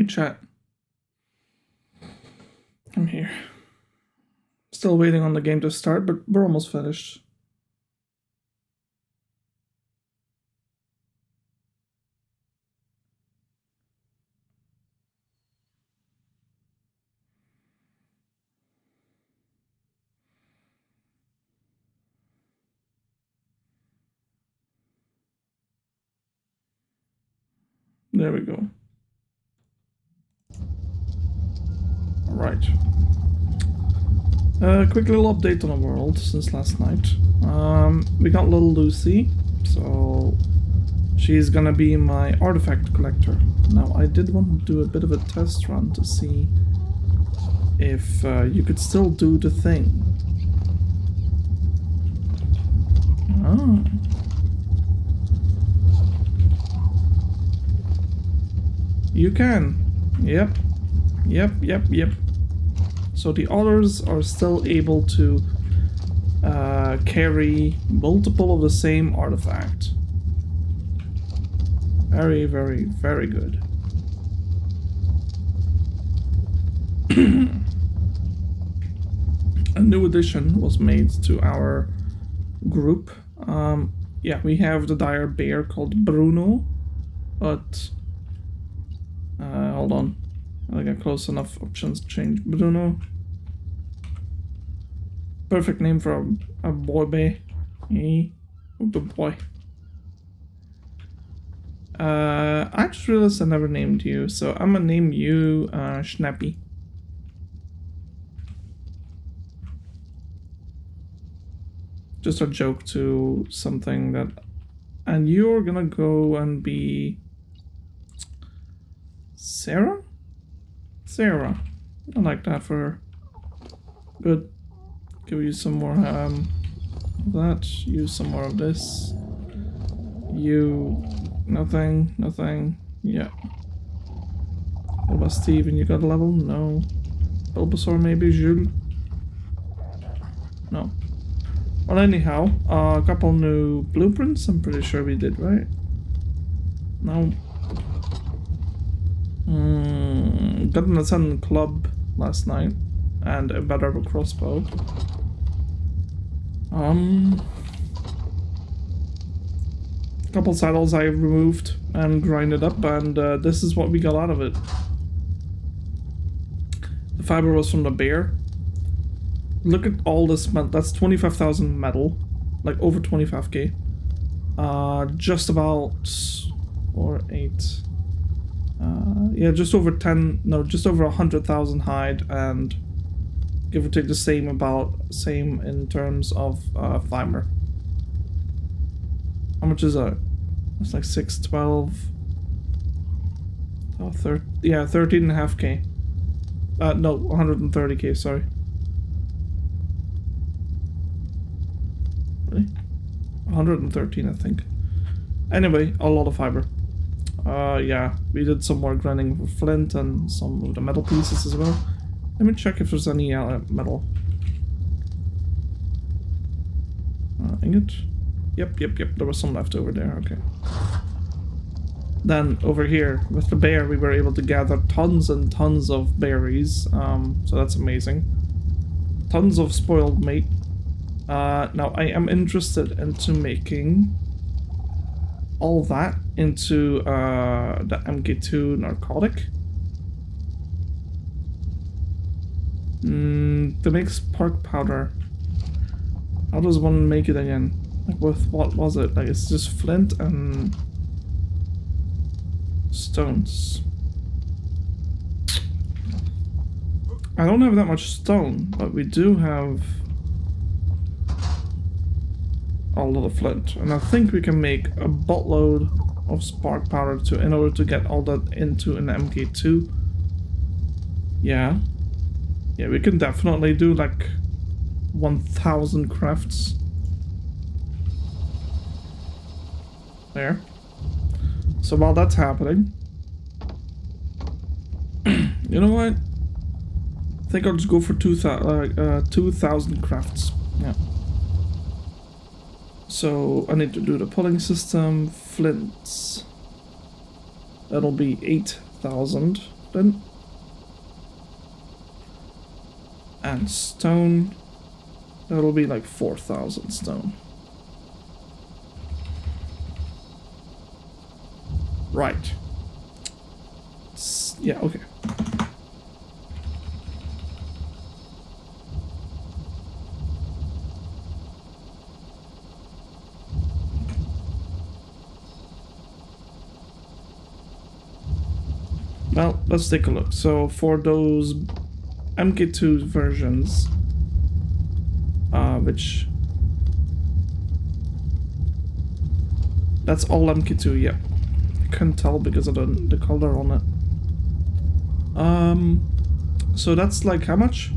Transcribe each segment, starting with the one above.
chat. I'm here. Still waiting on the game to start, but we're almost finished. There we go. Alright. Quick little update on the world since last night. We got little Lucy, so she's gonna be my artifact collector. Now, I did want to do a bit of a test run to see if you could still do the thing. Ah. You can. Yep. So the others are still able to carry multiple of the same artifact. Very, very, very good. A new addition was made to our group. Yeah, we have the dire bear called Bruno, but hold on. I get close enough. Options change. Bruno. Perfect name for a boy bear. Hey, good boy. I just realized I never named you, so I'm gonna name you Schnappy. Just a joke to something that... And you're gonna go and be... Sarah? Sarah. I like that for her. Good. Give you some more of that. Use some more of this. You... Nothing. Yeah. What about Steven? You got a level? No. Bulbasaur maybe? Jules? No. Well, anyhow, a couple new blueprints. I'm pretty sure we did, right? No. Got an Ascendant Club last night, and a better crossbow. Couple saddles I removed and grinded up, and this is what we got out of it. The fiber was from the bear. Look at all this metal. That's 25,000 metal, like over 25k. Just about 4, 8. Yeah, just over 10. No, just over 100,000 hide, and give or take the same in terms of fiber. How much is that? It's like 6, 12. Oh, 13.5k. No, 130k. Sorry. Really? 113, I think. Anyway, a lot of fiber. Yeah, we did some more grinding for flint and some of the metal pieces as well. Let me check if there's any metal. Ingot? Yep. There was some left over there, okay. Then, over here, with the bear, we were able to gather tons and tons of berries. So that's amazing. Tons of spoiled meat. Now, I am interested into making all that into the MK2 narcotic. To make spark powder. How does one make it again? Like with what was it? Like it's just flint and stones. I don't have that much stone, but we do have a lot of flint, and I think we can make a buttload of spark powder in order to get all that into an MK2. Yeah, we can definitely do like 1,000 crafts. There. So while that's happening, you know what? I think I'll just go for 2,000 crafts. Yeah. So I need to do the pulling system, flints. That'll be 8,000. then. And stone, that'll be like 4,000 stone. Right. Yeah, okay. Well, let's take a look. So for those MK2 versions, which that's all MK2, yeah. I couldn't tell because of the color on it. So that's like how much?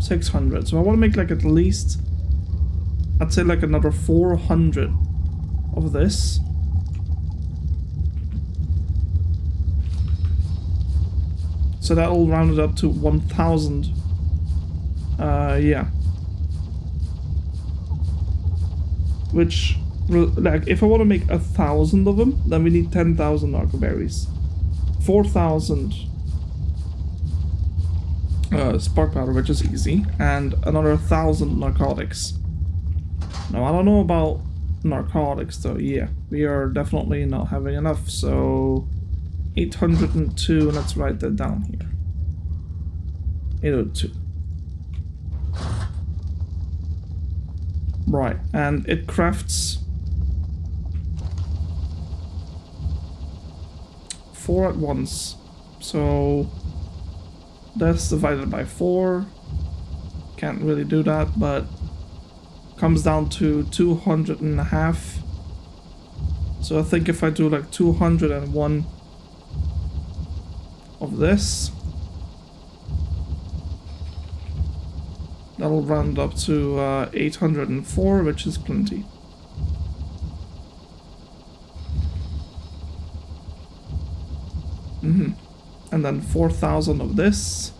600. So I want to make like at least, I'd say like another 400 of this. So that'll round it up to 1,000. Yeah. Which, like, if I want to make 1,000 of them, then we need 10,000 narcoberries. 4,000 spark powder, which is easy, and another 1,000 narcotics. Now, I don't know about narcotics, though. Yeah, we are definitely not having enough, so 802, let's write that down here. 802. Right, and it crafts 4 at once. So that's divided by 4. Can't really do that, but comes down to 200.5. So I think if I do like 201 of this, that'll round up to 804, which is plenty. And then 4,000 of this.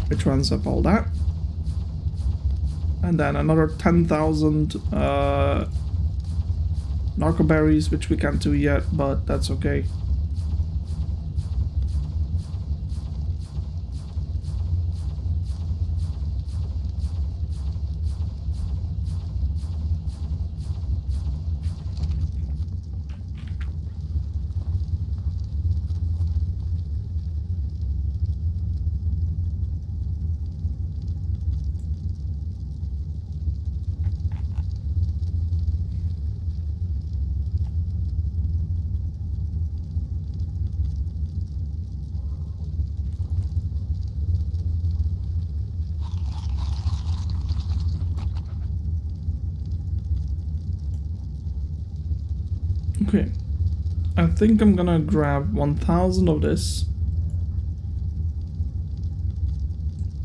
Which runs up all that. And then another 10,000 narcoberries, which we can't do yet, but that's okay. Okay, I think I'm gonna grab 1,000 of this,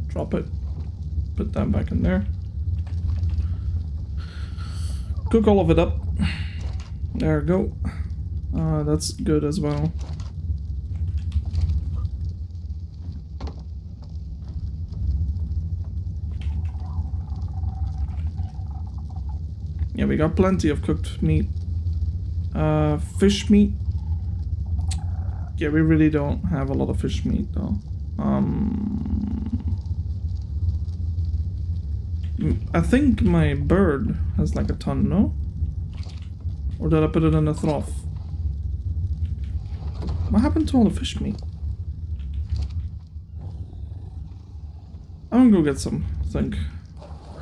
drop it, put that back in there, cook all of it up, there we go, that's good as well. Yeah, we got plenty of cooked meat. Fish meat. Yeah, we really don't have a lot of fish meat though. I think my bird has like a ton, no? Or did I put it in a trough? What happened to all the fish meat? I'm gonna go get some, I think.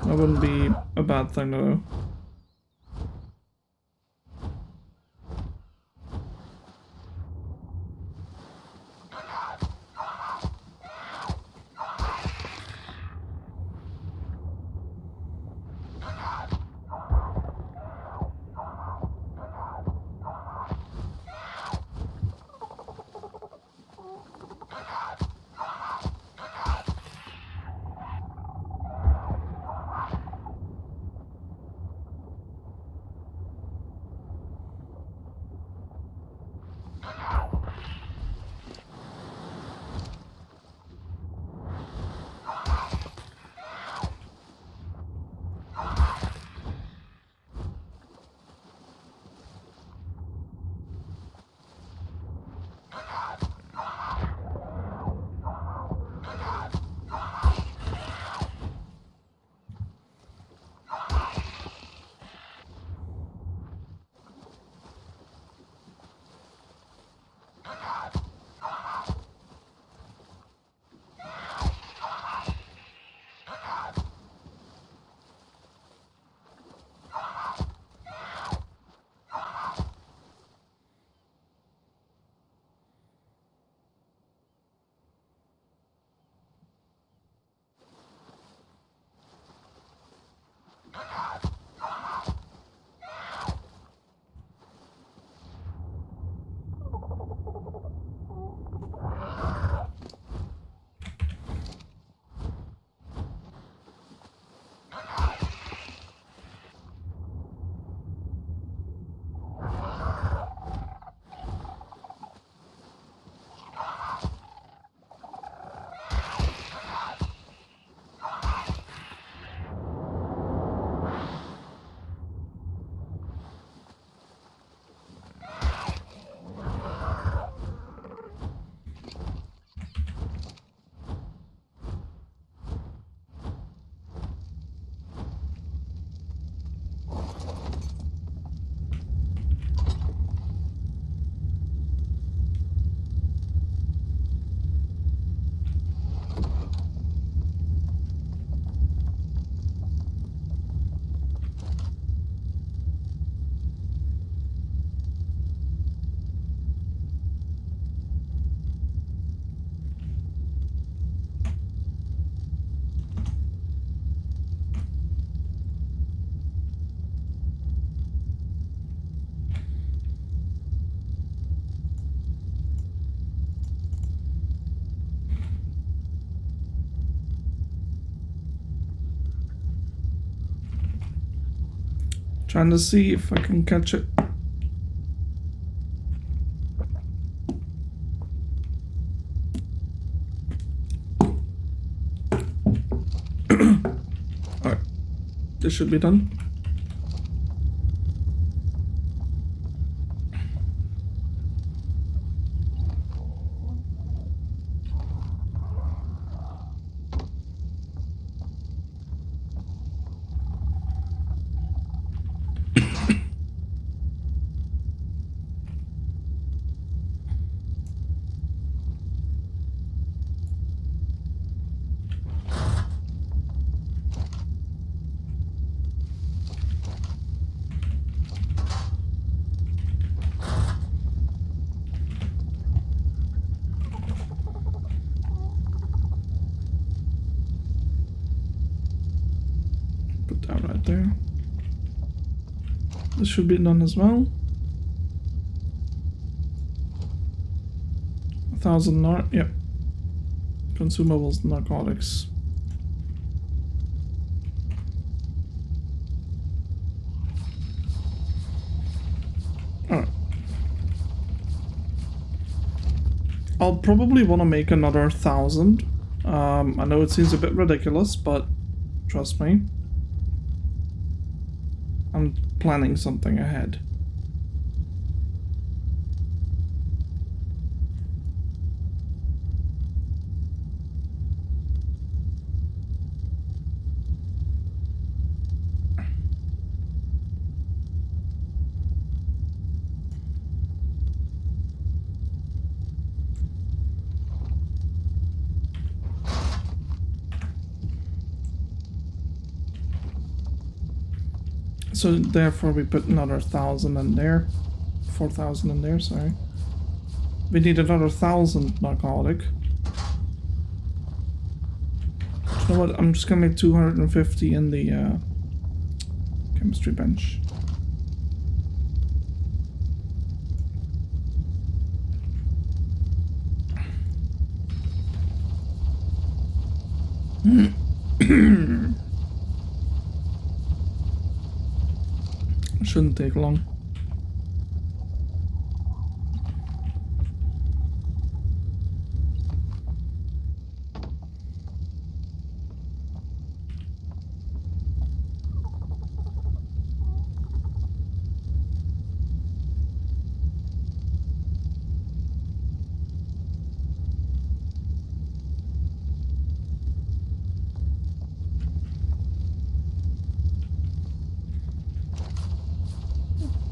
That wouldn't be a bad thing to do. Trying to see if I can catch it. Alright. This should be done. Put that right there. This should be done as well. 1,000 yep. Consumables, narcotics. Alright. I'll probably want to make another 1,000. I know it seems a bit ridiculous, but trust me. I'm planning something ahead. So therefore we put another 1,000 in there. 4,000 in there, sorry. We need another 1,000 narcotic. You know what, I'm just gonna make 250 in the chemistry bench. Shouldn't take long.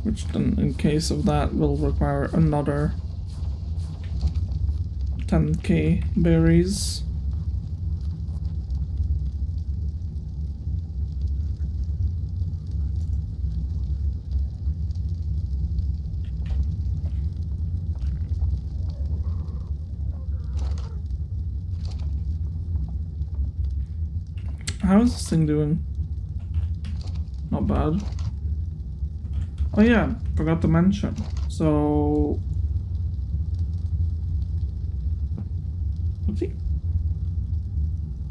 Which then, in case of that, will require another 10k berries. How is this thing doing? Not bad. Oh yeah, forgot to mention. So... What's he?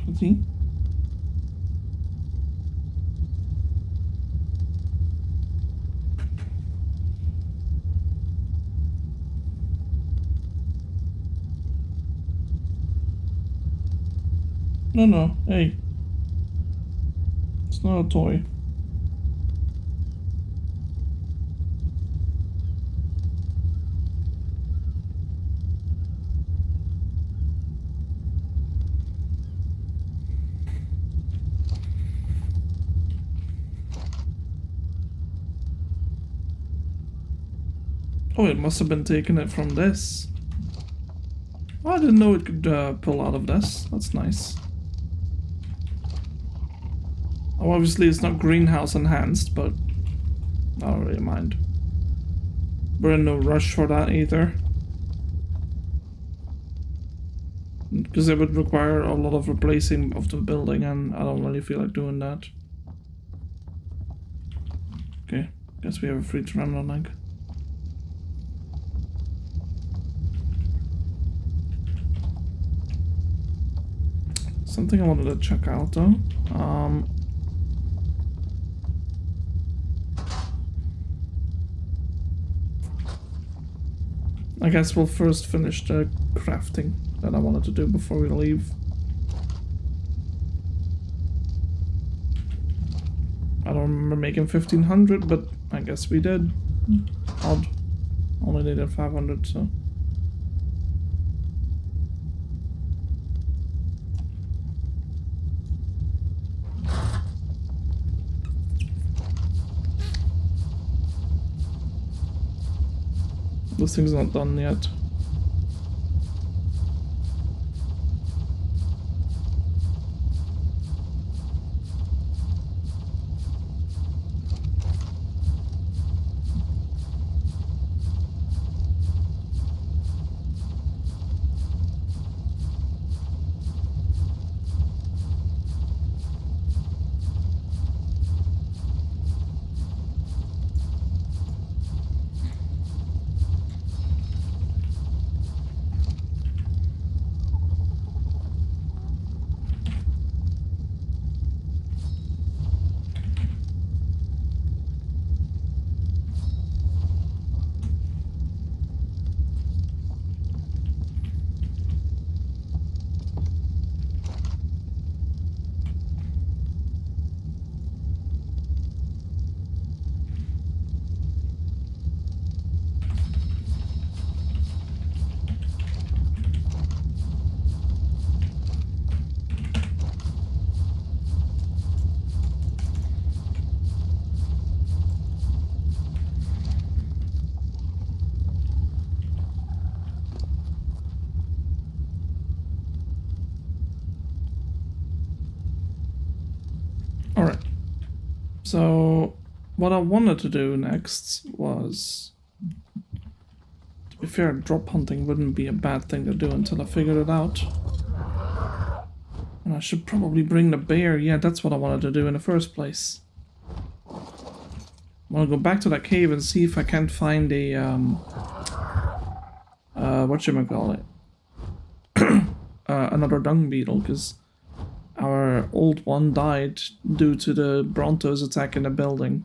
What's he? No, hey. It's not a toy. Oh, it must have been taking it from this. Oh, I didn't know it could pull out of this. That's nice. Oh, obviously it's not greenhouse enhanced, but I don't really mind. We're in no rush for that either. Because it would require a lot of replacing of the building, and I don't really feel like doing that. Okay, guess we have a free terminal link. Something I wanted to check out though. I guess we'll first finish the crafting that I wanted to do before we leave. I don't remember making 1500, but I guess we did. Odd. Only needed 500, so. This thing's not done yet. Alright. So, what I wanted to do next was... To be fair, drop hunting wouldn't be a bad thing to do until I figured it out. And I should probably bring the bear. Yeah, that's what I wanted to do in the first place. I want to go back to that cave and see if I can't find a, whatchamacallit? Another dung beetle, because our old one died due to the Brontos attacking the building.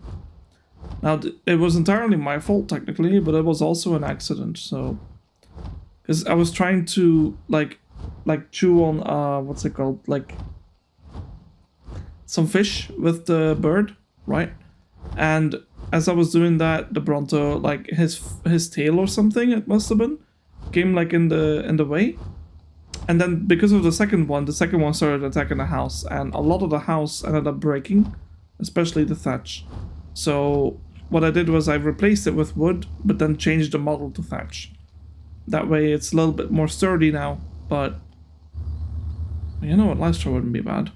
Now, it was entirely my fault, technically, but it was also an accident, so... Because I was trying to, like chew on, what's it called? Like, some fish with the bird, right? And as I was doing that, the Bronto, like, his tail or something, it must have been, came, like, in the way. And then, because of the second one started attacking the house, and a lot of the house ended up breaking, especially the thatch. So, what I did was I replaced it with wood, but then changed the model to thatch. That way it's a little bit more sturdy now, but... You know what, lifestyle wouldn't be bad.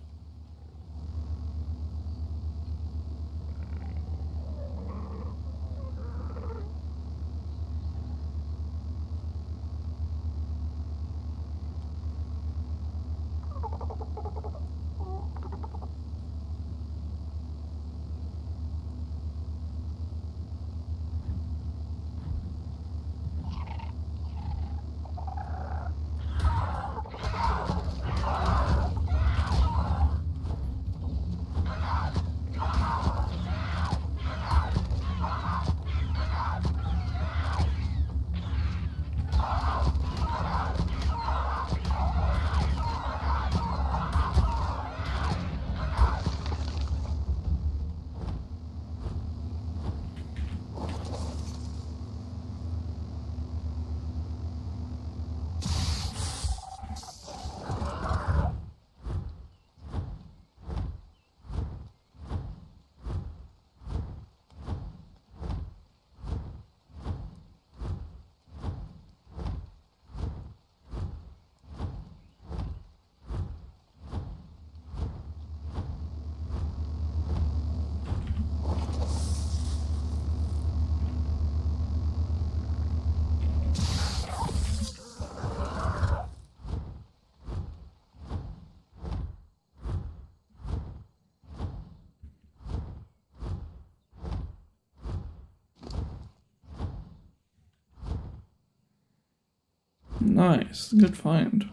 Nice, good find.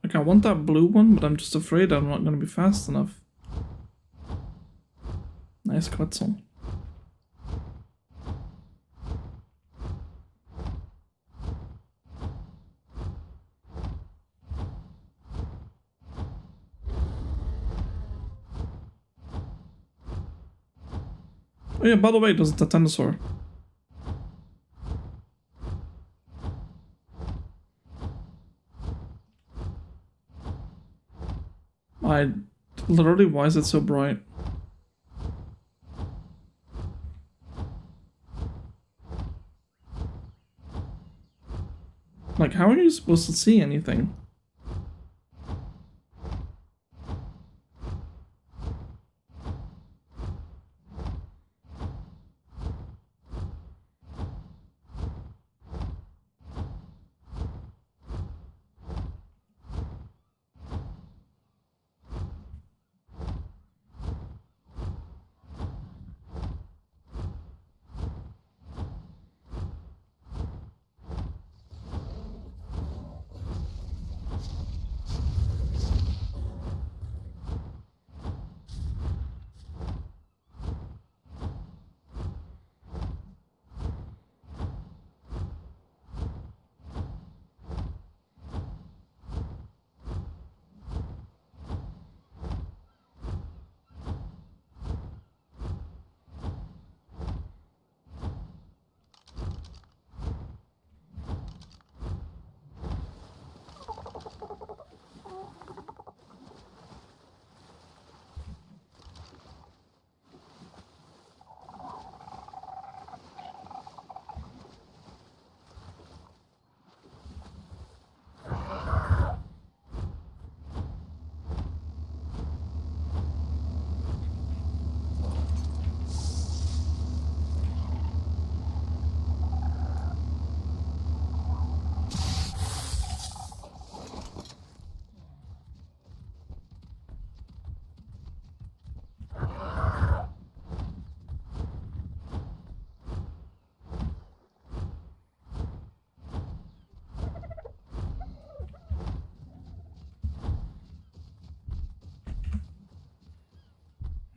Like, I want that blue one, but I'm just afraid I'm not going to be fast enough. Nice Quetzal. Oh yeah, by the way, there's a Titanosaur. Literally, why is it so bright? Like, how are you supposed to see anything?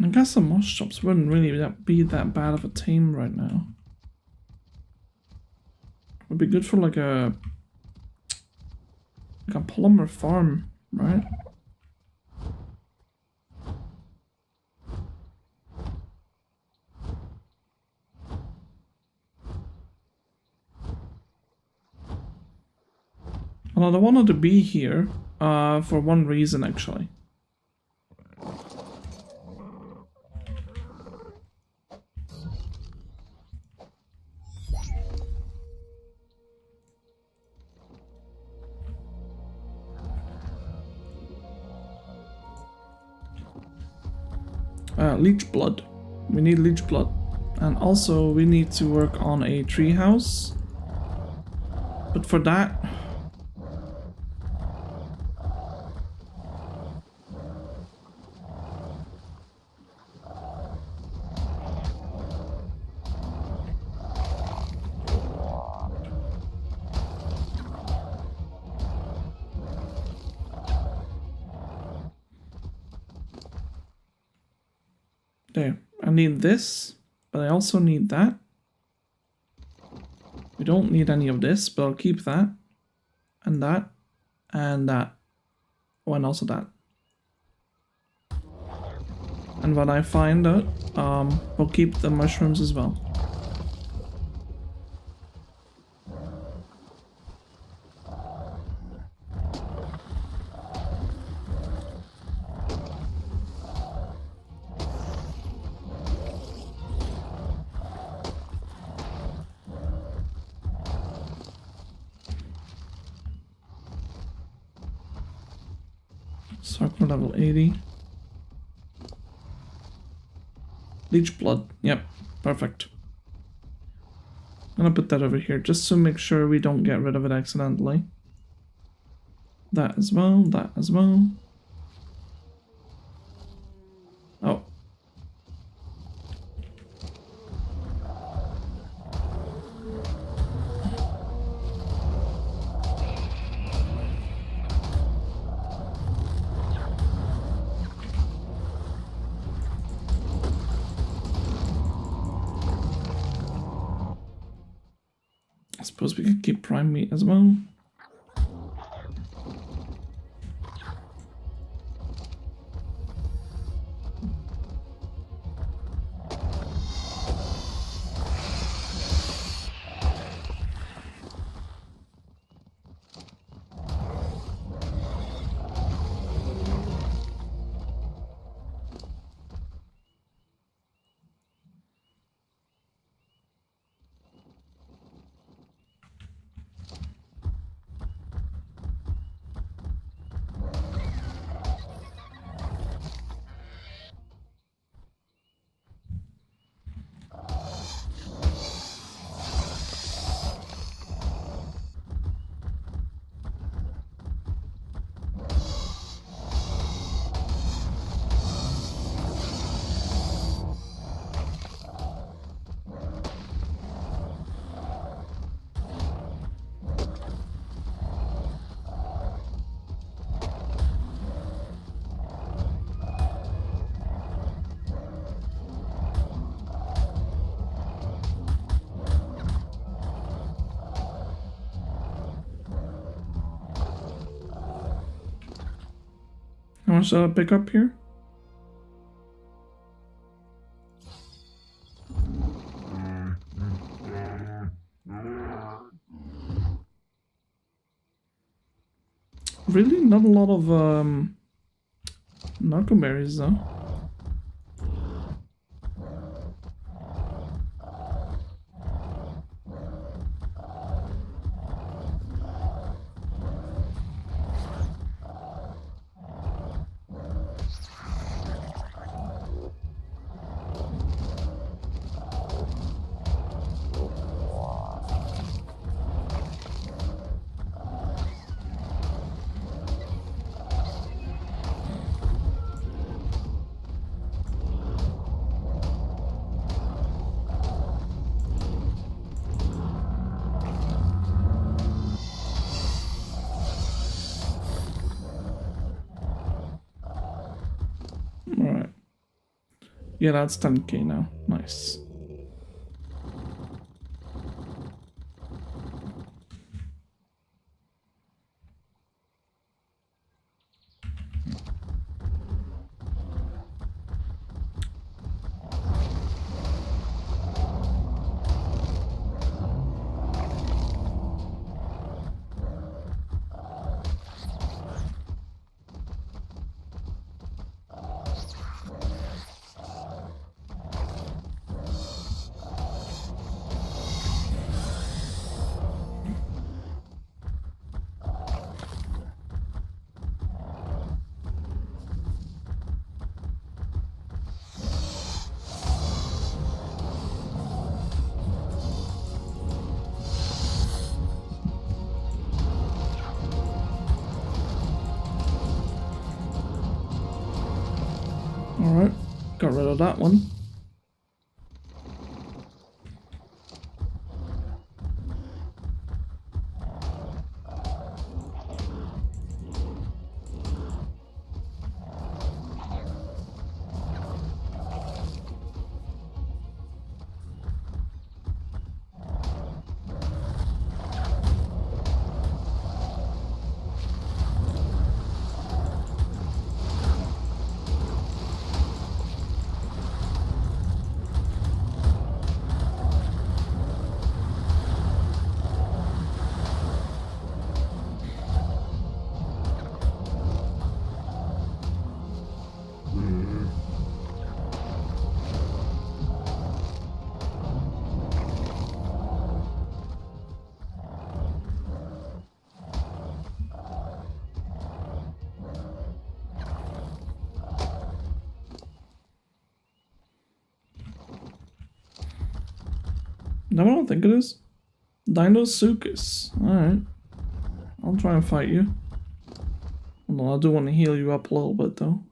I guess the moss chops wouldn't really be that bad of a tame right now. Would be good for like a polymer farm, right? Well, I wanted to be here for one reason actually. Leech blood. We need leech blood. And also we need to work on a tree house. But for that... There. I need this, but I also need that. We don't need any of this, but I'll keep that. And that. And that. Oh, and also that. And when I find it, we'll keep the mushrooms as well. Circle level 80. Leech blood. Yep, perfect. I'm gonna put that over here just to make sure we don't get rid of it accidentally. That as well, that as well. Oh. I suppose we could keep prime meat as well. How much did I pick up here? Really not a lot of narcoberries though. Alright. Yeah, that's 10k now. Nice. Alright, got rid of that one. No, I don't think it is. Dinosuchus. Alright. I'll try and fight you. Hold on, I do want to heal you up a little bit though.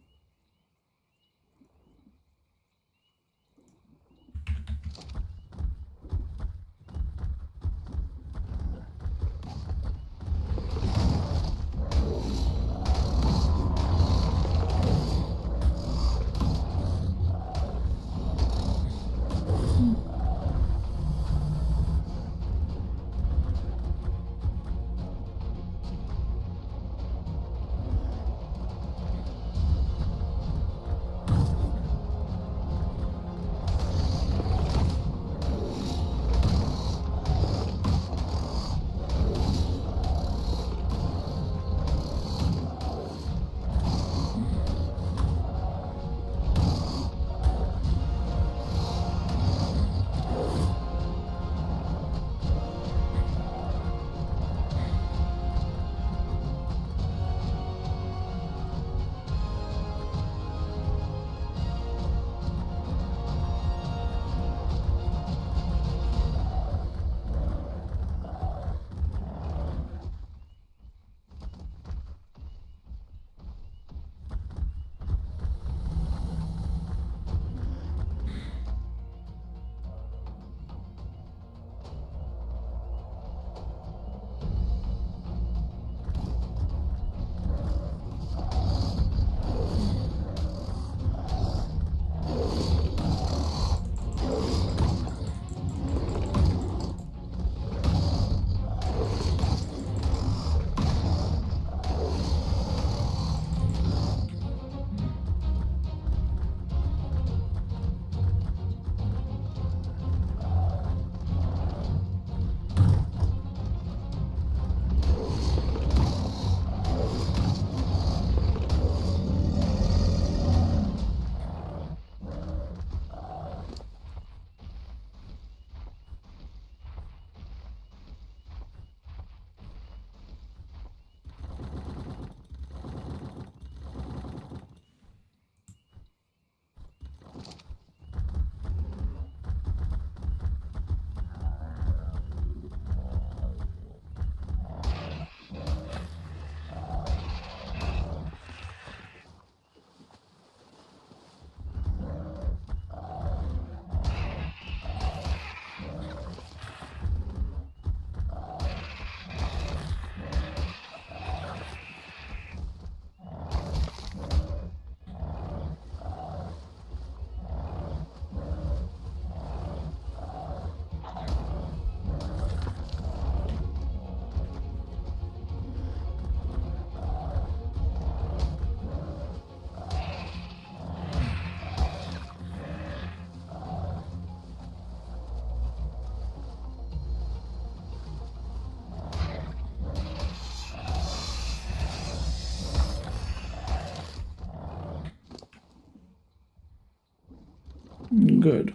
good.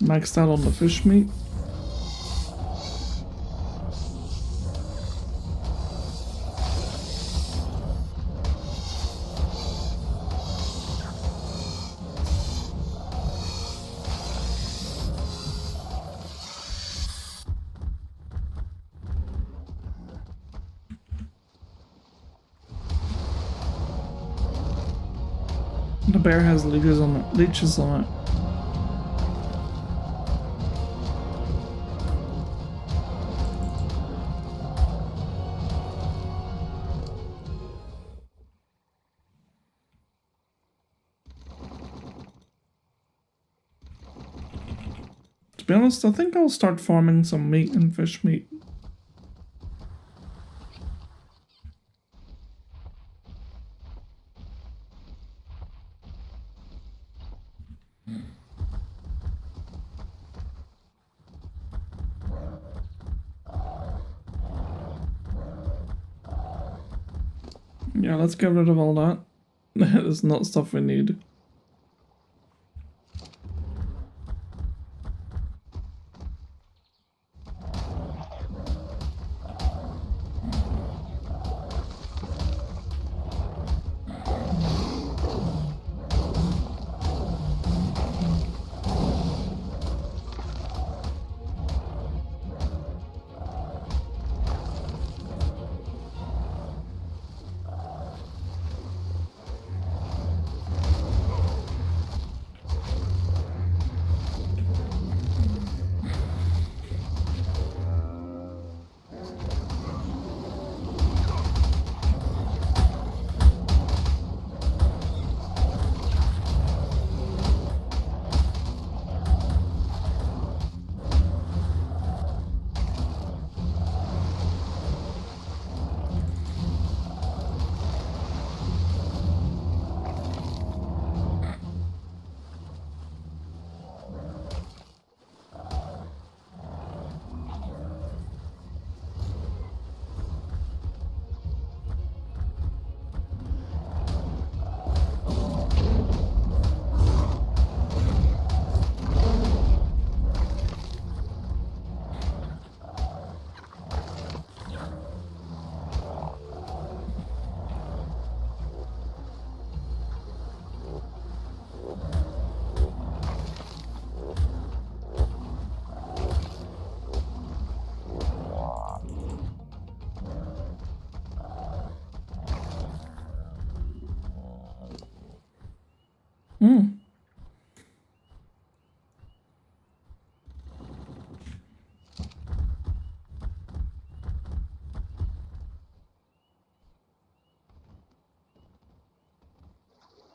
Maxed out on the fish meat. The bear has leeches on it. To be honest, I think I'll start farming some meat and fish meat. Yeah, let's get rid of all that. It's not stuff we need.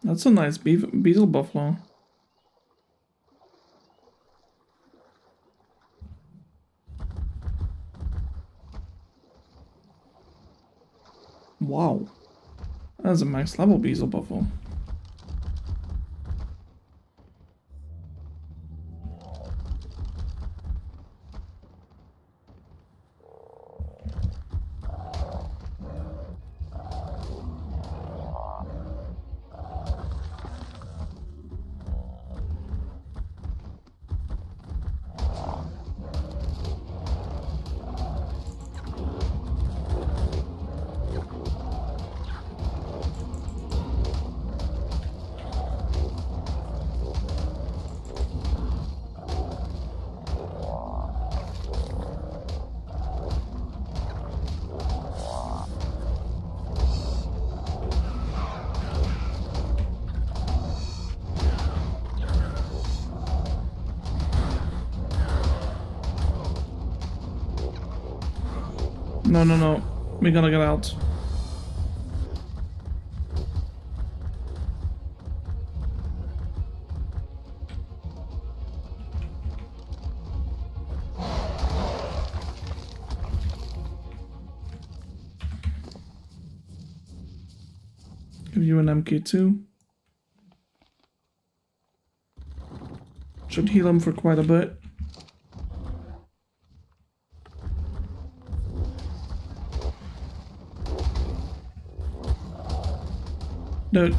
That's a nice beetle buffalo. Wow. That's a max level beetle buffalo. No, no, no. We gotta get out. Give you an MK2. Should heal him for quite a bit. Dude.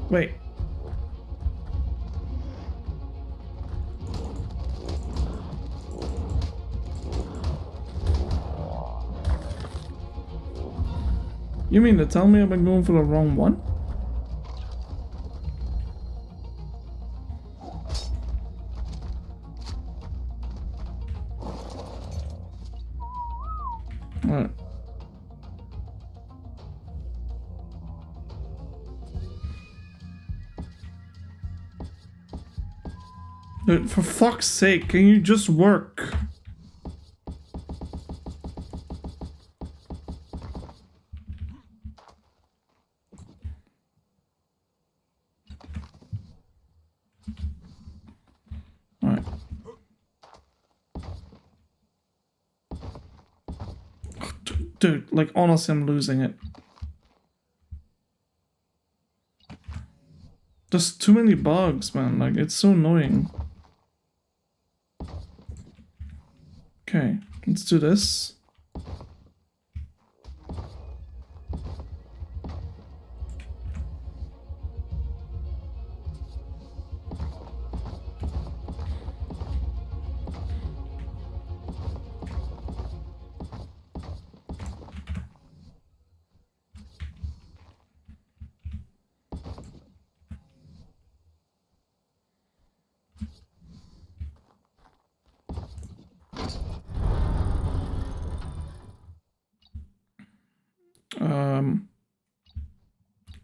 Wait. You mean to tell me I've been going for the wrong one? Alright. Dude, for fuck's sake, can you just work? Alright. Dude, like honestly, I'm losing it. There's too many bugs, man. Like, it's so annoying. Okay, let's do this.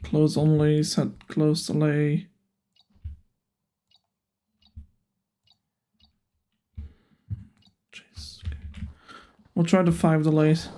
Close only, set close delay. Jeez. Okay. We'll try the 5 delays.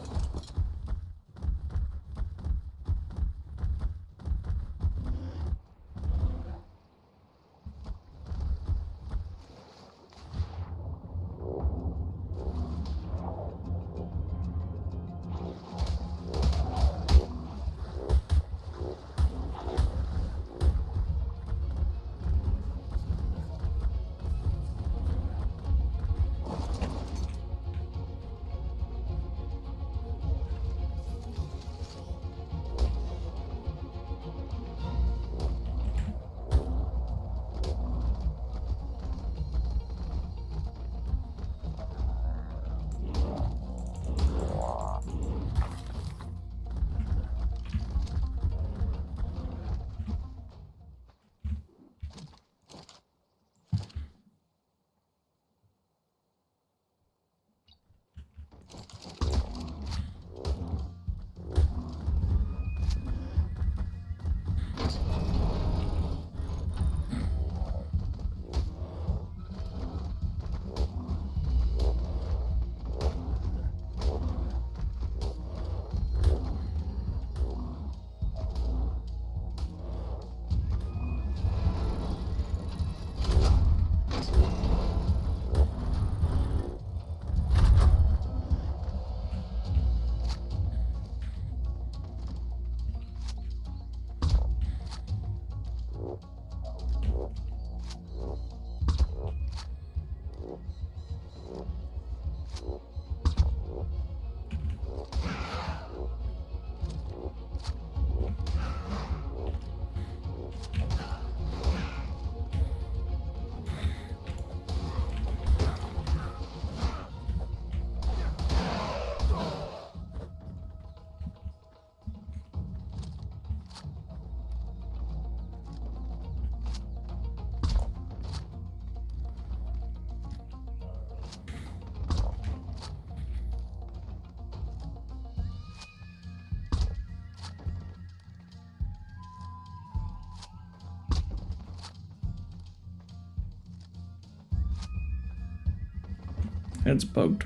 It's bugged.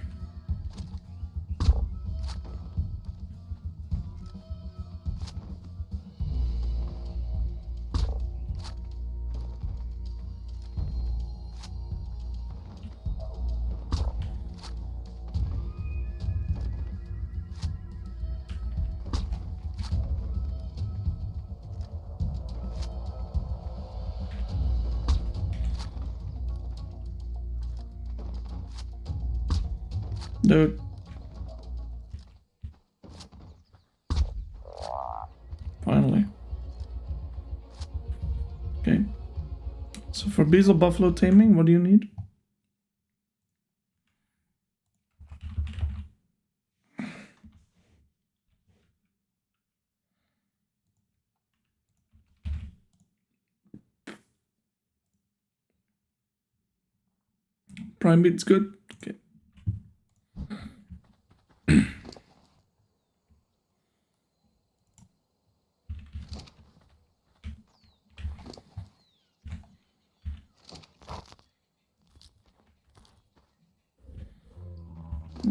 Dude. Finally. Okay. So for basal buffalo taming, what do you need? Prime meat's good. Okay.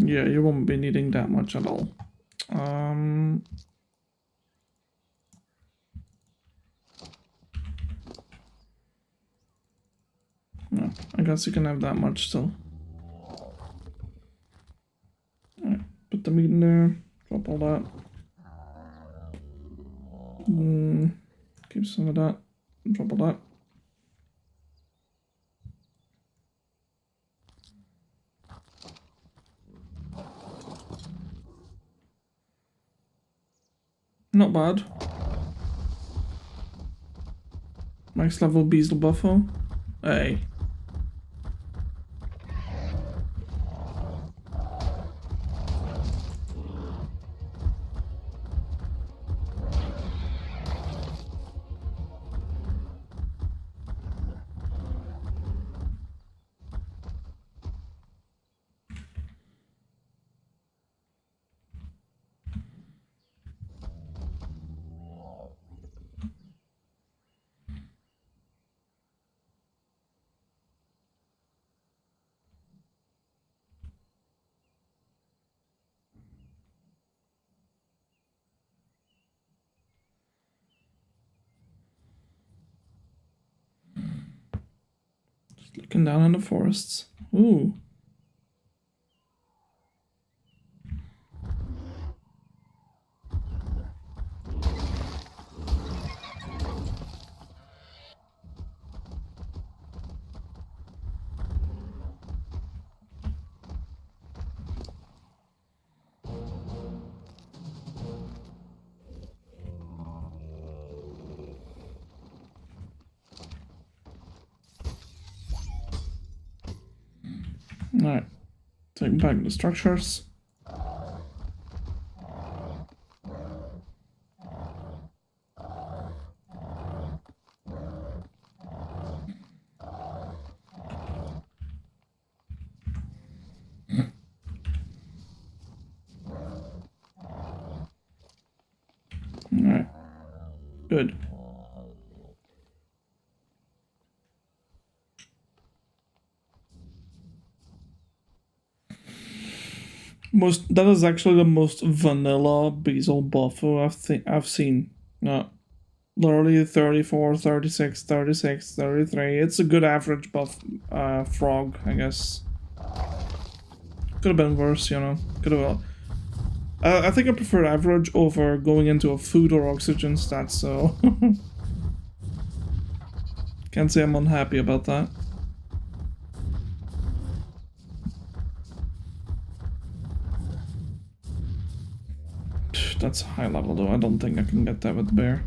Yeah, you won't be needing that much at all. No, I guess you can have that much still. Alright, put the meat in there, drop all that. Keep some of that, drop all that. Not bad. Max level Beasel Buffo. Hey. Looking down in the forests. Ooh. Alright. Take back the structures. Alright. Good. That is actually the most vanilla Beasel Buffo I've seen. Literally 34, 36, 36, 33. It's a good average buff frog, I guess. Could have been worse, you know. Could have. I think I prefer average over going into a food or oxygen stat, so can't say I'm unhappy about that. That's high level though. I don't think I can get that with the bear.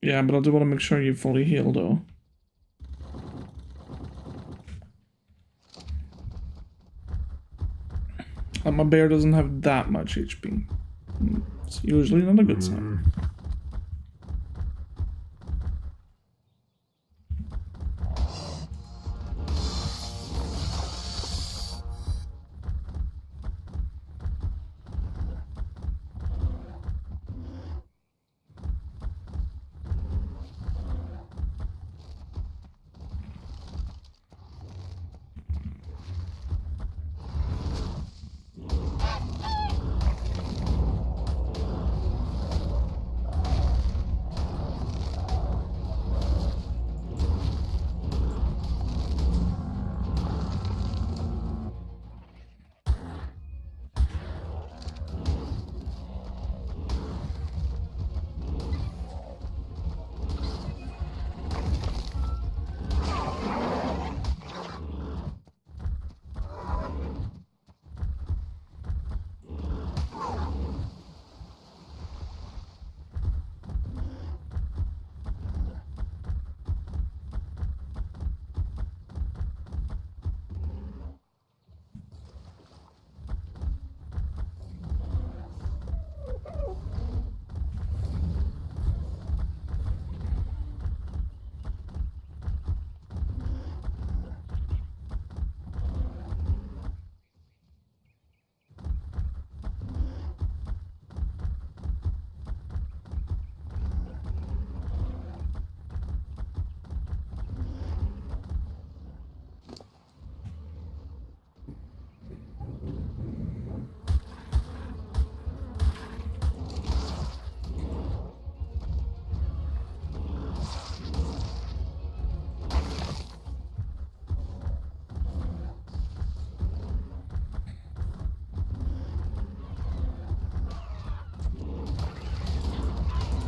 Yeah, but I do want to make sure you fully heal though. My bear doesn't have that much HP. It's usually not a good sign.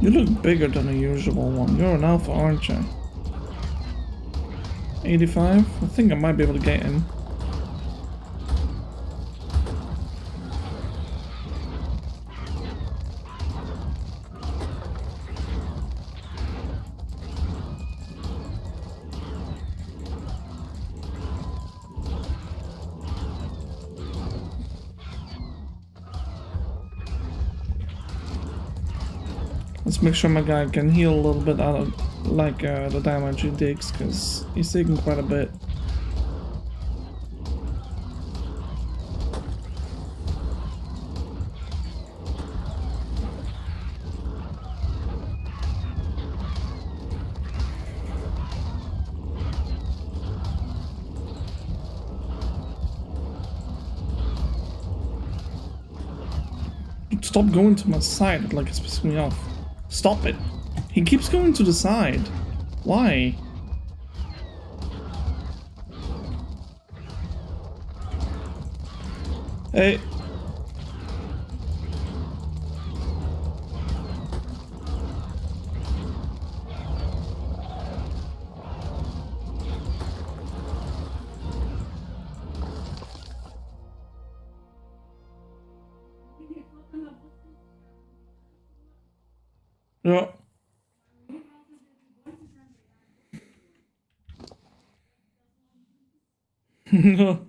You look bigger than a usual one. You're an alpha, aren't you? 85? I think I might be able to get in. Let's make sure my guy can heal a little bit out of like the damage he takes, because he's taking quite a bit. Stop going to my side, like it's pissing me off. Stop it. He keeps going to the side. Why? Hey. Yeah. No.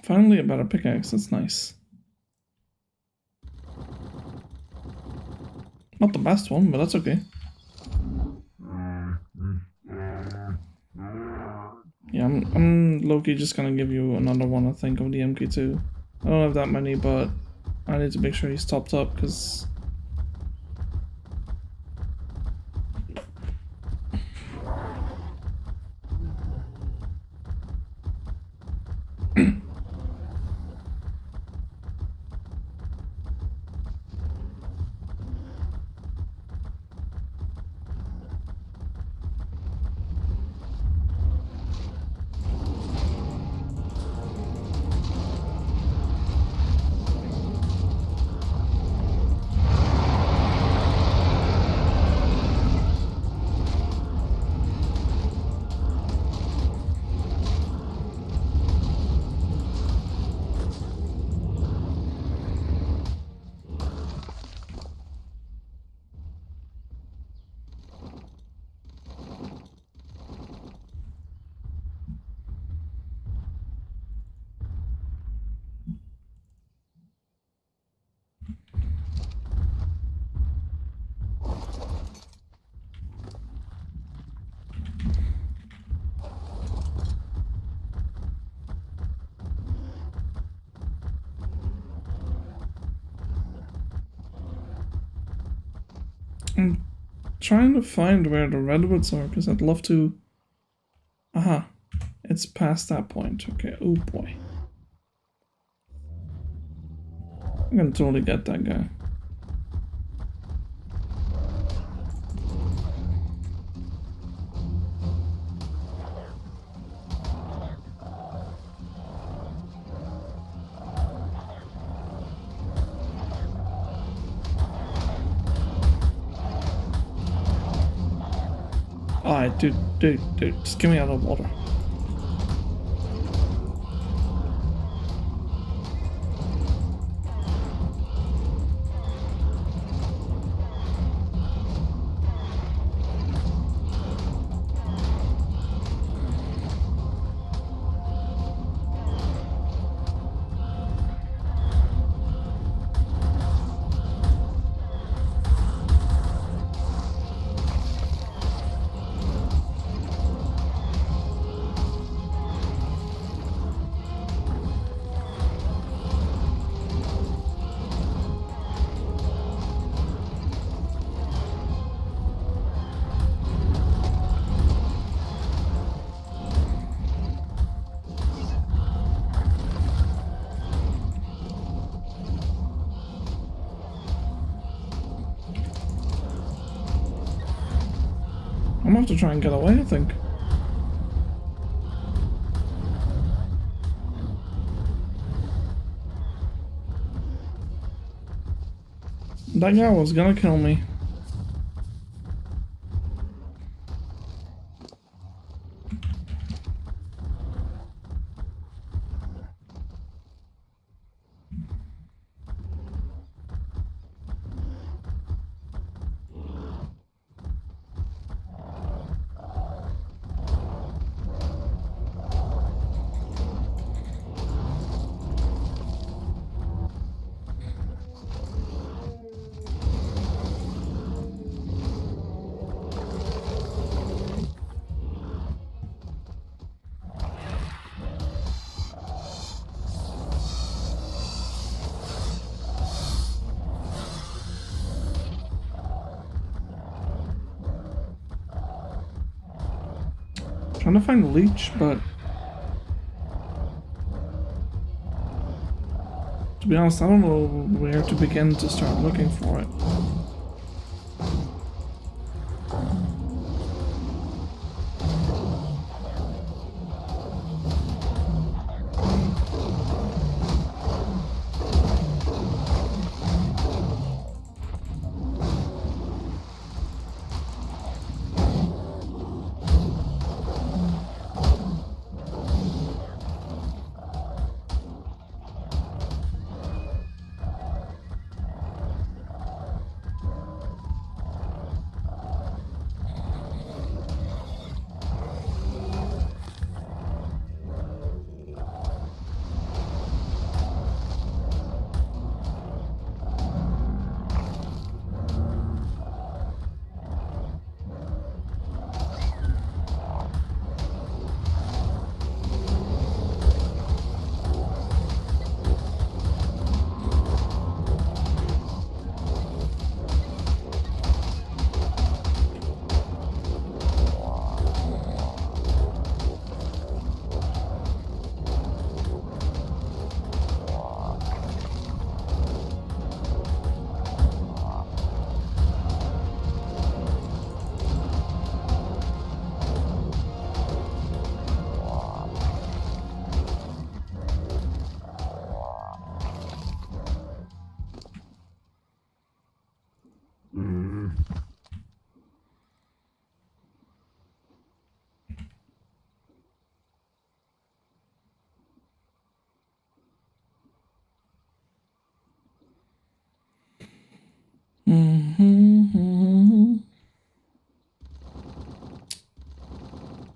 Finally a better pickaxe, that's nice. Not the best one, but that's okay. Yeah, I'm low-key just gonna give you another one, I think, of the MK2. I don't have that many, but I need to make sure he's topped up, because... I'm trying to find where the redwoods are, because I'd love to... Aha. It's past that point. Okay, oh boy. I'm gonna totally get that guy. Alright, dude, just get me out of the water. I'm gonna have to try and get away, I think. That guy was gonna kill me. Trying to find the leech, but to be honest, I don't know where to begin to start looking for it.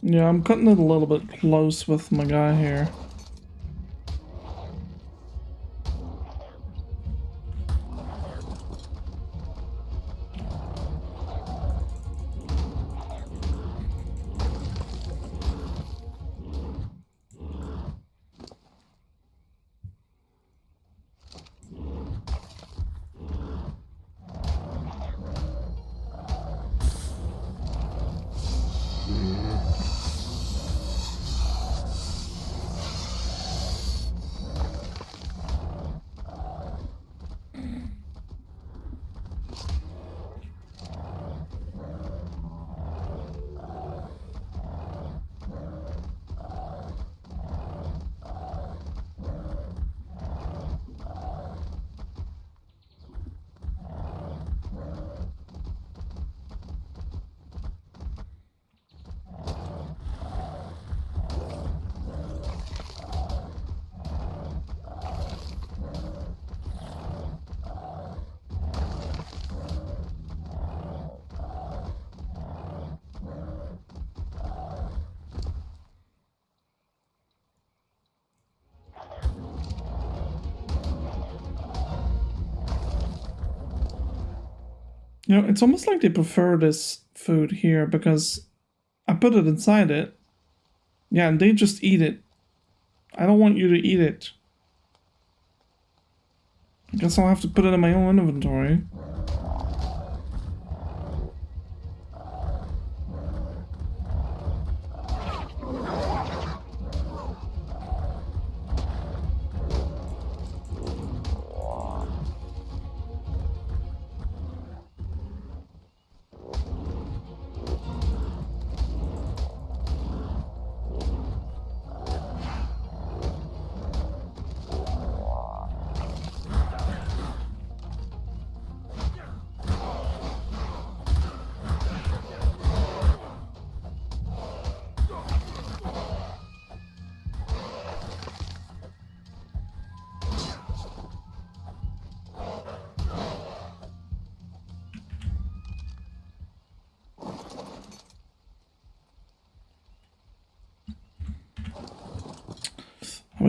Yeah, I'm cutting it a little bit close with my guy here. You know, it's almost like they prefer this food here because I put it inside it. Yeah, and they just eat it. I don't want you to eat it. I guess I'll have to put it in my own inventory.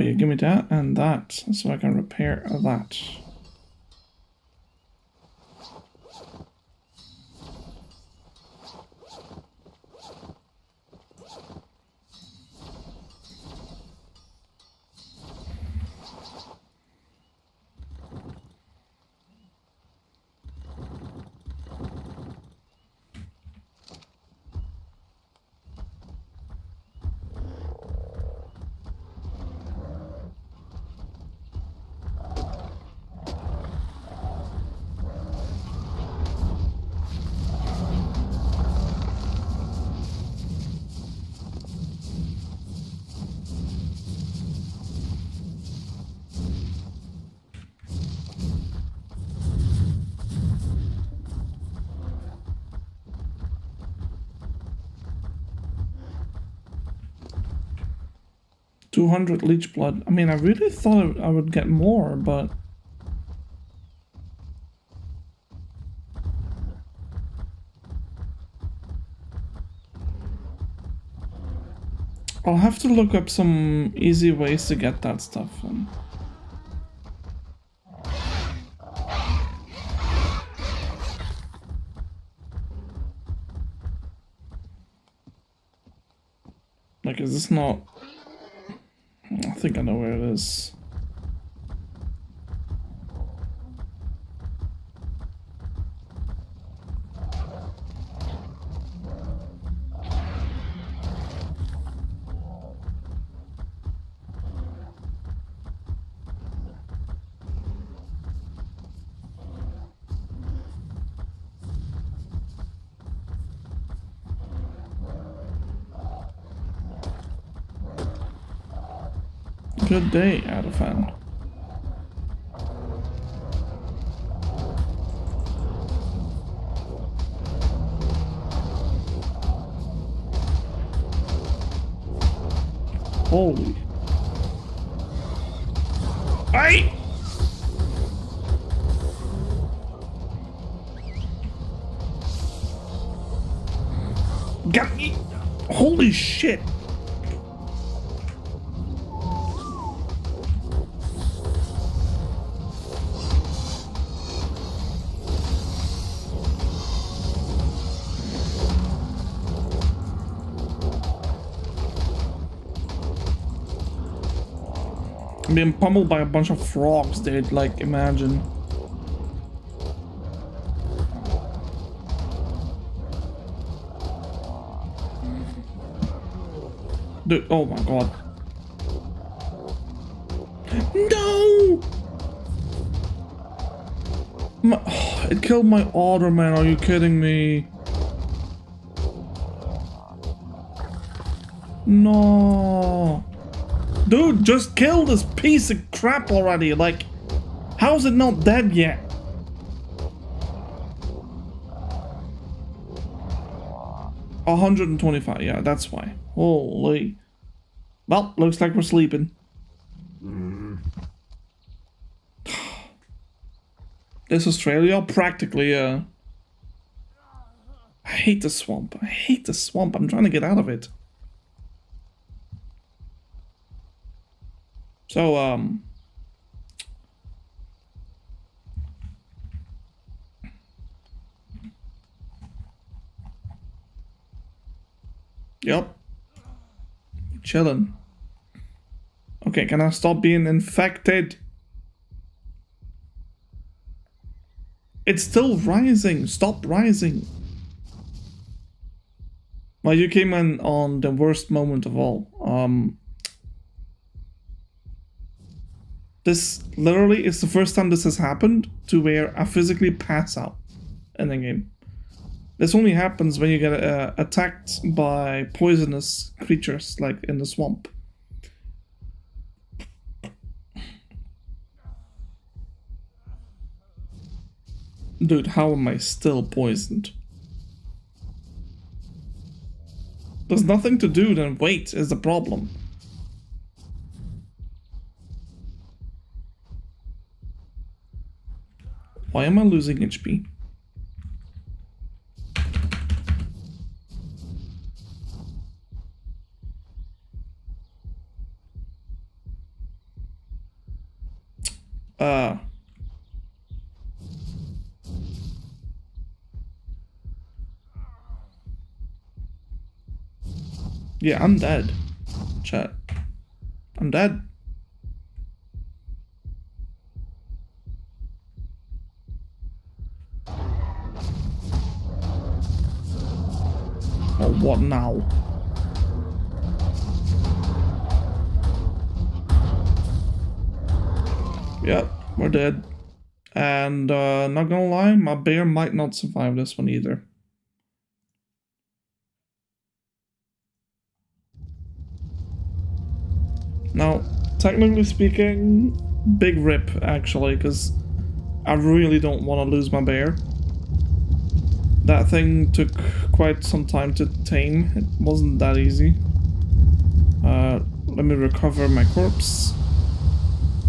yeah, give me that and that so I can repair that. $200 leech blood. I mean, I really thought I would get more, but I'll have to look up some easy ways to get that stuff. Like, is this not... I think I know where it is. Good day, Adafan. Holy. Hey! Got me! Holy shit! Being pummeled by a bunch of frogs, dude. Like, imagine. Dude, oh my god. No! It killed my otter, man. Are you kidding me? No. Dude, just kill this piece of crap already. Like, how's it not dead yet? $125, yeah, that's why. Holy. Well, looks like we're sleeping. This Australia, practically, I hate the swamp. I hate the swamp. I'm trying to get out of it. So, yep. Chilling. Okay, can I stop being infected? It's still rising. Stop rising. Well, you came in on the worst moment of all. This literally is the first time this has happened to where I physically pass out in the game. This only happens when you get attacked by poisonous creatures, like in the swamp. Dude, how am I still poisoned? There's nothing to do than wait is the problem. Why am I losing HP? Uh... Yeah, I'm dead. Chat. I'm dead. Oh, what now? Yep, we're dead. And, not gonna lie, my bear might not survive this one either. Now, technically speaking, big rip, actually, because I really don't want to lose my bear. That thing took quite some time to tame. It wasn't that easy. Let me recover my corpse.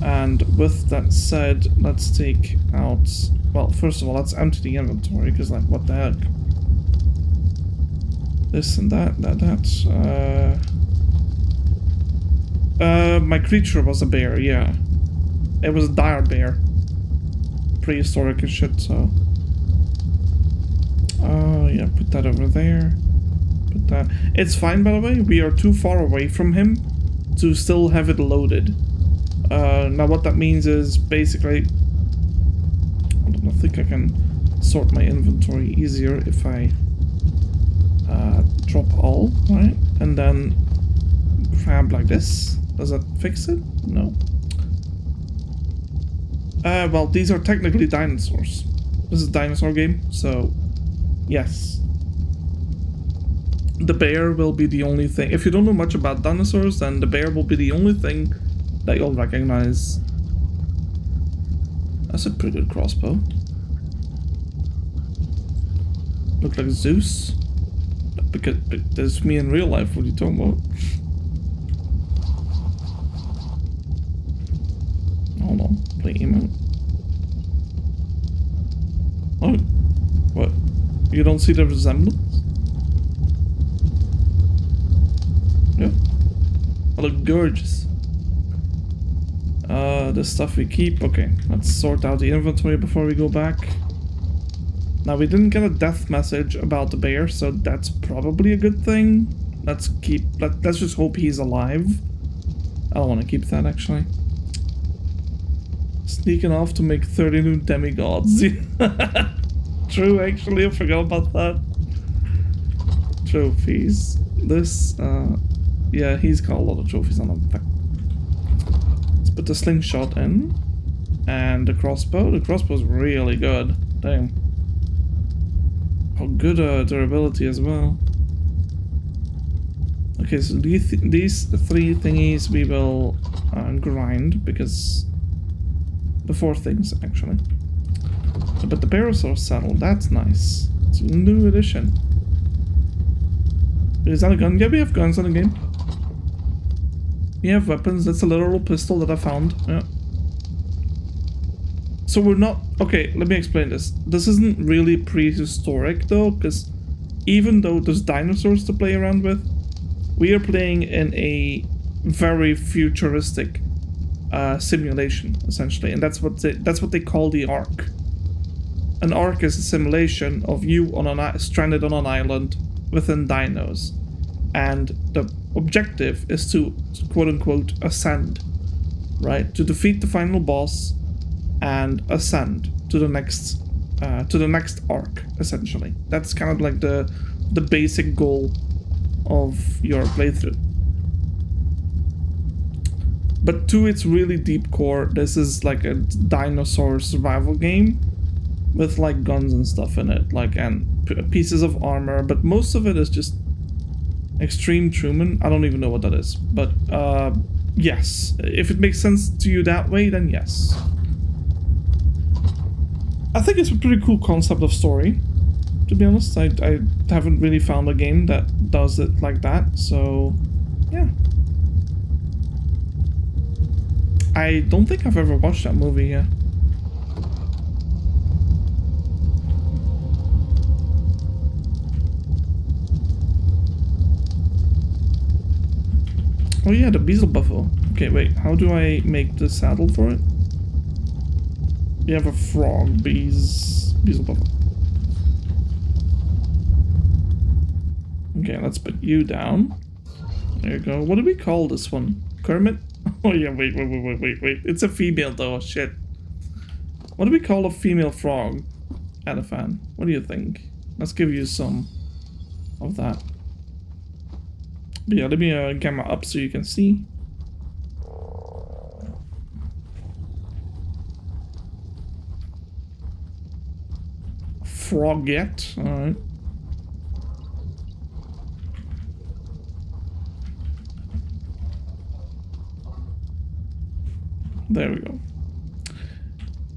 And with that said, let's take out... Well, first of all, let's empty the inventory, because, like, what the heck? This and that. My creature was a bear, yeah. It was a dire bear. Prehistoric and shit, so... yeah, put that over there. Put that... It's fine, by the way. We are too far away from him to still have it loaded. Now what that means is, basically... I think I can sort my inventory easier if I... drop all, right? And then grab like this. Does that fix it? No. Well, these are technically dinosaurs. This is a dinosaur game, so yes. The bear will be the only thing. If you don't know much about dinosaurs, then the bear will be the only thing that you'll recognize. That's a pretty good crossbow. Look like Zeus. Because there's me in real life, what are you talking about? Hold on, play emote. Oh, what? You don't see the resemblance? Yeah. I look gorgeous. The stuff we keep. Okay, let's sort out the inventory before we go back. Now, we didn't get a death message about the bear, so that's probably a good thing. Let's just hope he's alive. I don't want to keep that, actually. Sneaking off to make 30 new demigods. True, actually, I forgot about that. Trophies. This, yeah, he's got a lot of trophies on him. Let's put the slingshot in. And the crossbow. The crossbow's really good. Damn. Oh, good durability as well. Okay, so these three thingies we will grind, because... The four things, actually. But the Parasaur saddle, that's nice. It's a new addition. Is that a gun? Yeah, we have guns in the game. We have weapons. That's a literal pistol that I found. Yeah. So we're not... Okay, let me explain this. This isn't really prehistoric, though, because even though there's dinosaurs to play around with, we are playing in a very futuristic simulation, essentially, and that's what they call the ARK. An ARK is a simulation of you on stranded on an island within dinos, and the objective is to quote-unquote ascend, right? To defeat the final boss and ascend to the next ARK, essentially. That's kind of like the basic goal of your playthrough. But to its really deep core, this is like a dinosaur survival game with like guns and stuff in it, like, and pieces of armor, but most of it is just Extreme Truman. I don't even know what that is, but yes, if it makes sense to you that way, then yes. I think it's a pretty cool concept of story, to be honest. I haven't really found a game that does it like that, so yeah. I don't think I've ever watched that movie yet. Oh yeah, the Beelzebub buffalo. Okay, wait, how do I make the saddle for it? We have a frog, bees above. Okay, let's put you down. There you go. What do we call this one? Kermit? Oh yeah, wait. It's a female though, shit. What do we call a female frog? Elephant. What do you think? Let's give you some of that. But yeah, let me gamma up so you can see. Frogette, alright. There we go.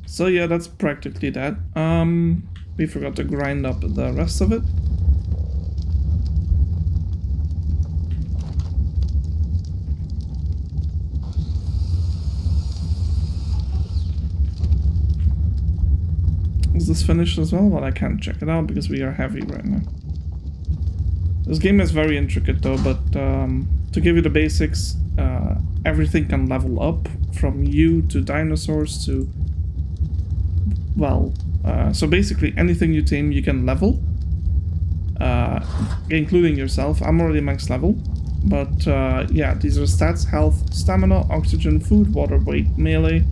So yeah, that's practically that. We forgot to grind up the rest of it. Is this finished as well? Well, I can't check it out because we are heavy right now. This game is very intricate though, but to give you the basics, everything can level up from you to dinosaurs to, well, so basically anything you tame you can level, including yourself. I'm already max level, but yeah, these are stats: health, stamina, oxygen, food, water, weight, melee,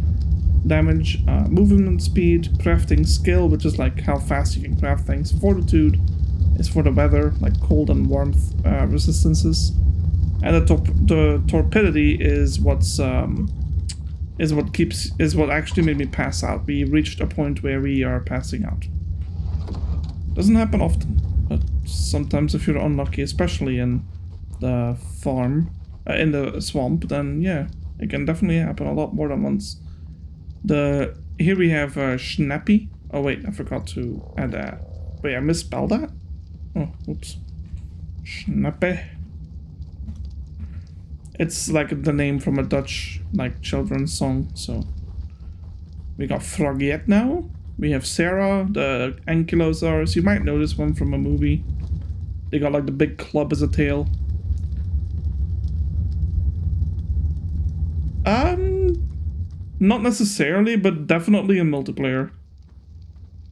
damage, movement speed, crafting skill, which is like how fast you can craft things, fortitude is for the weather, like cold and warmth resistances, and the torpidity is what actually made me pass out. We reached a point where we are passing out. Doesn't happen often, but sometimes if you're unlucky, especially in the farm, in the swamp, then yeah, it can definitely happen a lot more than once. Here we have Schnappy. Oh wait, I forgot to add that. Wait, I misspelled that? Oh, oops. Schnappy. It's like the name from a Dutch like children's song. So we got Frogette now. We have Sarah, the ankylosaurus. You might know this one from a movie. They got like the big club as a tail. Not necessarily, but definitely in multiplayer.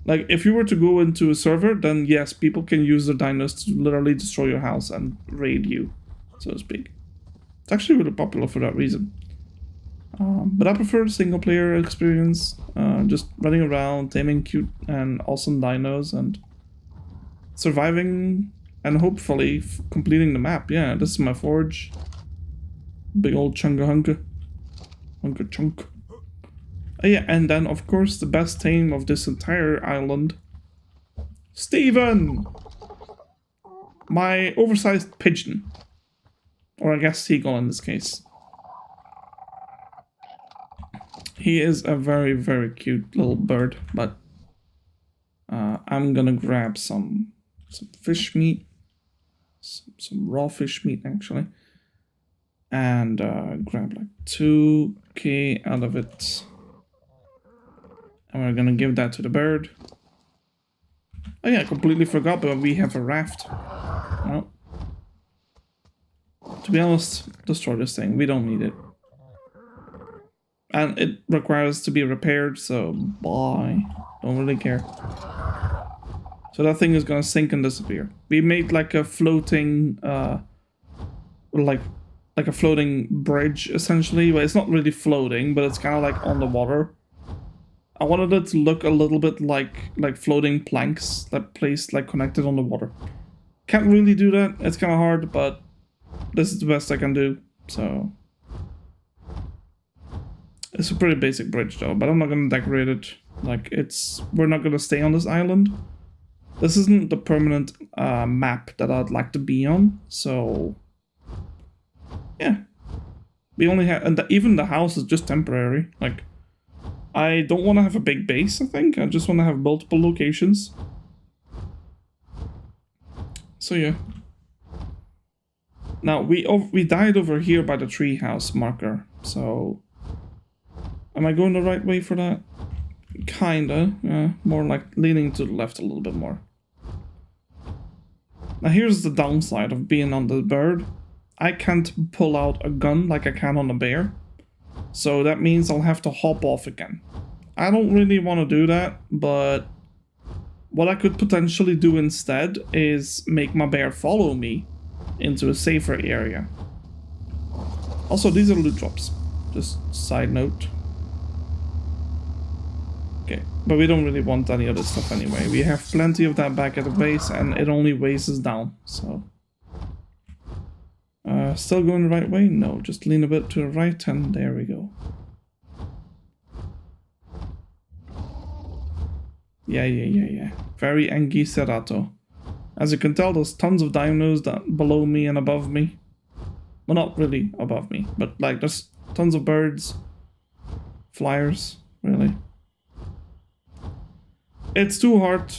Like, if you were to go into a server, then yes, people can use the dinos to literally destroy your house and raid you, so to speak. It's actually really popular for that reason. But I prefer the single player experience, just running around, taming cute and awesome dinos, and surviving, and hopefully completing the map. Yeah, this is my forge. Big old chunga hunka chunk. Yeah, and then of course the best tame of this entire island, Steven! My oversized pigeon. Or I guess seagull in this case. He is a very, very cute little bird, but I'm gonna grab some fish meat, some raw fish meat actually, and grab like 2k out of it. And we're gonna give that to the bird. Oh yeah, I completely forgot, but we have a raft. Well, to be honest, destroy this thing. We don't need it. And it requires to be repaired, so bye. Don't really care. So that thing is gonna sink and disappear. We made like a floating, like a floating bridge, essentially. Well, it's not really floating, but it's kind of like on the water. I wanted it to look a little bit like floating planks that placed like connected on the water. Can't really do that. It's kind of hard, but this is the best I can do. So it's a pretty basic bridge though, but I'm not gonna decorate it. Like we're not gonna stay on this island. This isn't the permanent map that I'd like to be on. So yeah, we only have, and even the house is just temporary. Like, I don't want to have a big base, I think. I just want to have multiple locations. So yeah. Now, we died over here by the treehouse marker, so... Am I going the right way for that? Kinda. More like leaning to the left a little bit more. Now here's the downside of being on the bird. I can't pull out a gun like I can on a bear. So that means I'll have to hop off again. I don't really want to do that, but what I could potentially do instead is make my bear follow me into a safer area. Also, these are loot drops. Just side note. Okay, but we don't really want any other stuff anyway. We have plenty of that back at the base, and it only weighs us down, so... still going the right way? No, just lean a bit to the right, and there we go. Yeah. Very Engi Serato. As you can tell, there's tons of dinos below me and above me. Well, not really above me, but like there's tons of birds. Flyers, really. It's too hard,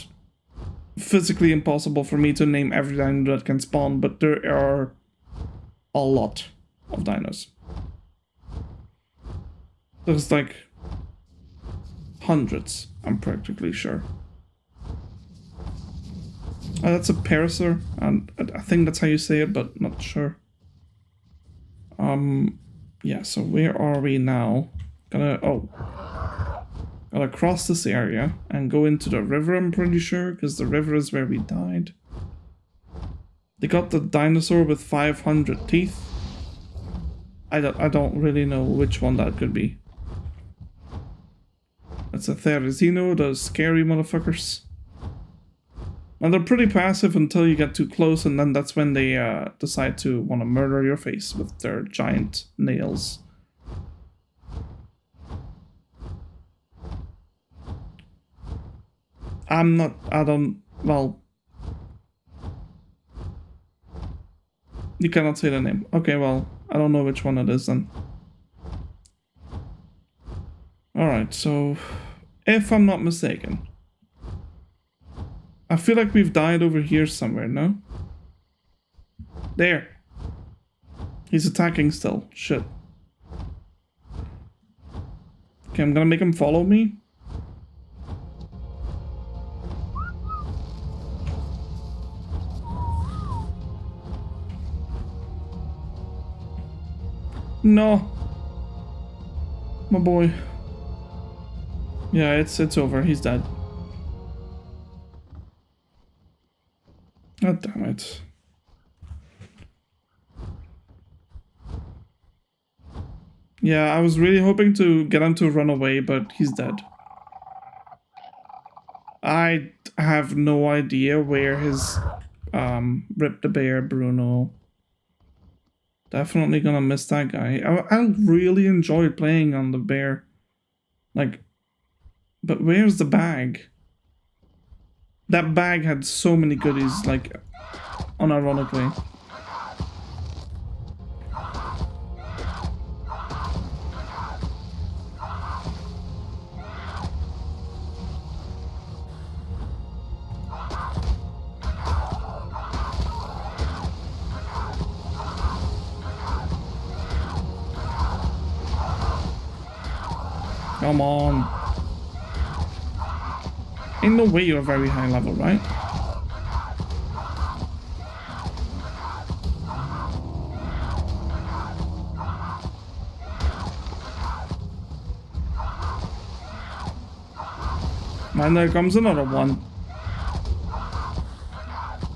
physically impossible for me to name every dino that can spawn, but there are a lot of dinos. There's like hundreds, I'm practically sure. That's a parasaur, and I think that's how you say it, but not sure. Yeah, so where are we now? Gotta cross this area and go into the river, I'm pretty sure, because the river is where we died. They got the dinosaur with 500 teeth. I don't really know which one that could be. That's a Therizino, those scary motherfuckers. And they're pretty passive until you get too close, and then that's when they decide to want to murder your face with their giant nails. Well... You cannot say the name. Okay, well, I don't know which one it is then. Alright, so... If I'm not mistaken... I feel like we've died over here somewhere, no? There! He's attacking still. Shit. Okay, I'm gonna make him follow me. No! My boy. Yeah, it's over. He's dead. God damn it. Yeah, I was really hoping to get him to run away, but he's dead. I have no idea where his Rip the Bear Bruno. Definitely gonna miss that guy. I really enjoyed playing on the bear. Like, but where's the bag? That bag had so many goodies, like, unironically. Come on. Ain't no way you're very high level, right? Man, there comes another one.